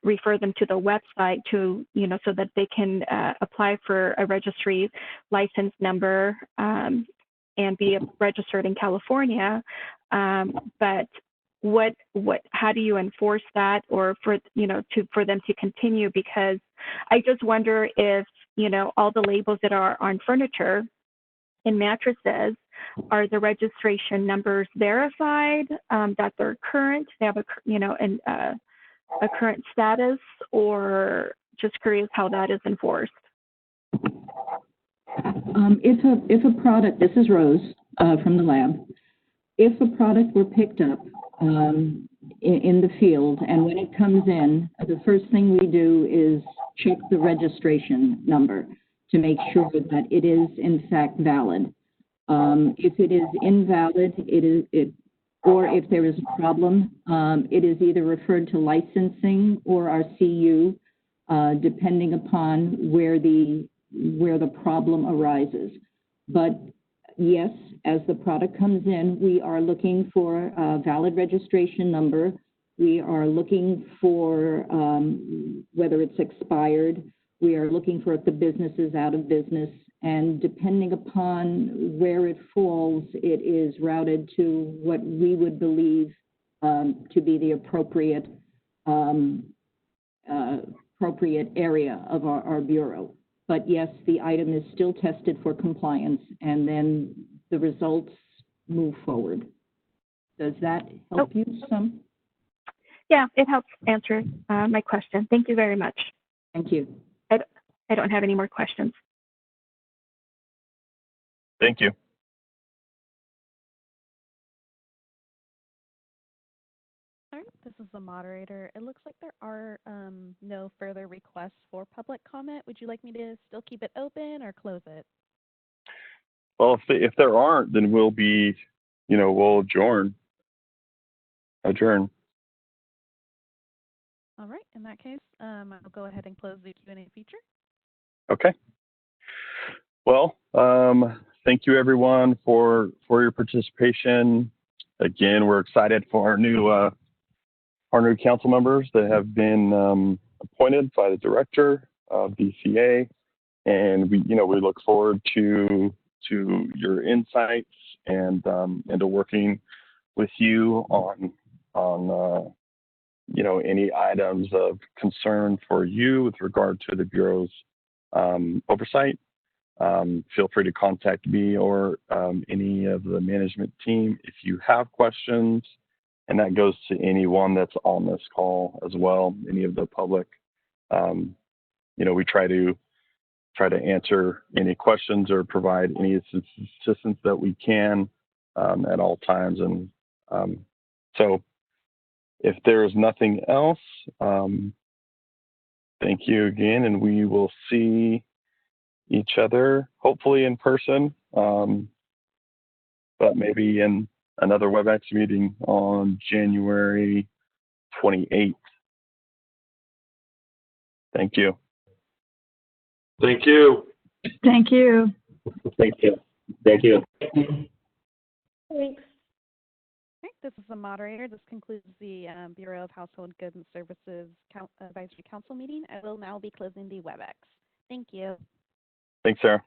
refer them to the website to, you know, so that they can apply for a registry license number and be registered in California. But how do you enforce that, or for them to continue? Because I just wonder if, you know, all the labels that are on furniture and mattresses, are the registration numbers verified, that they're current, they have a current status, or just curious how that is enforced? If a product, this is Rose from the lab, if a product were picked up in the field, and when it comes in, the first thing we do is check the registration number to make sure that it is in fact valid. If it is invalid, or if there is a problem, it is either referred to licensing or our CU, depending upon where the problem arises. But yes, as the product comes in, we are looking for a valid registration number. We are looking for whether it's expired. We are looking for if the business is out of business. And depending upon where it falls, it is routed to what we would believe to be the appropriate area of our bureau. But yes, the item is still tested for compliance, and then the results move forward. Does that help you some? yeah, it helps answer my question. Thank you very much. Thank you. I don't have any more questions. Thank you. All right, this is the moderator. It looks like there are no further requests for public comment. Would you like me to still keep it open or close it? Well, if there aren't, then we'll adjourn. All right, in that case, I'll go ahead and close the Q&A feature. Okay. Well, thank you everyone for your participation. Again, we're excited for our new council members that have been appointed by the director of DCA, and we look forward to your insights and to working with you on any items of concern for you with regard to the Bureau's oversight. Feel free to contact me or any of the management team if you have questions, and that goes to anyone that's on this call as well, any of the public. We try to answer any questions or provide any assistance that we can at all times. And so if there is nothing else, thank you again, and we will see each other hopefully in person, but maybe in another WebEx meeting on January 28th. Thank you. Thank you. Thank you. Thank you. Thank you. Thanks. Okay, this is the moderator. This concludes the Bureau of Household Goods and Services Advisory Council meeting. I will now be closing the WebEx. Thank you. Thanks, Sarah.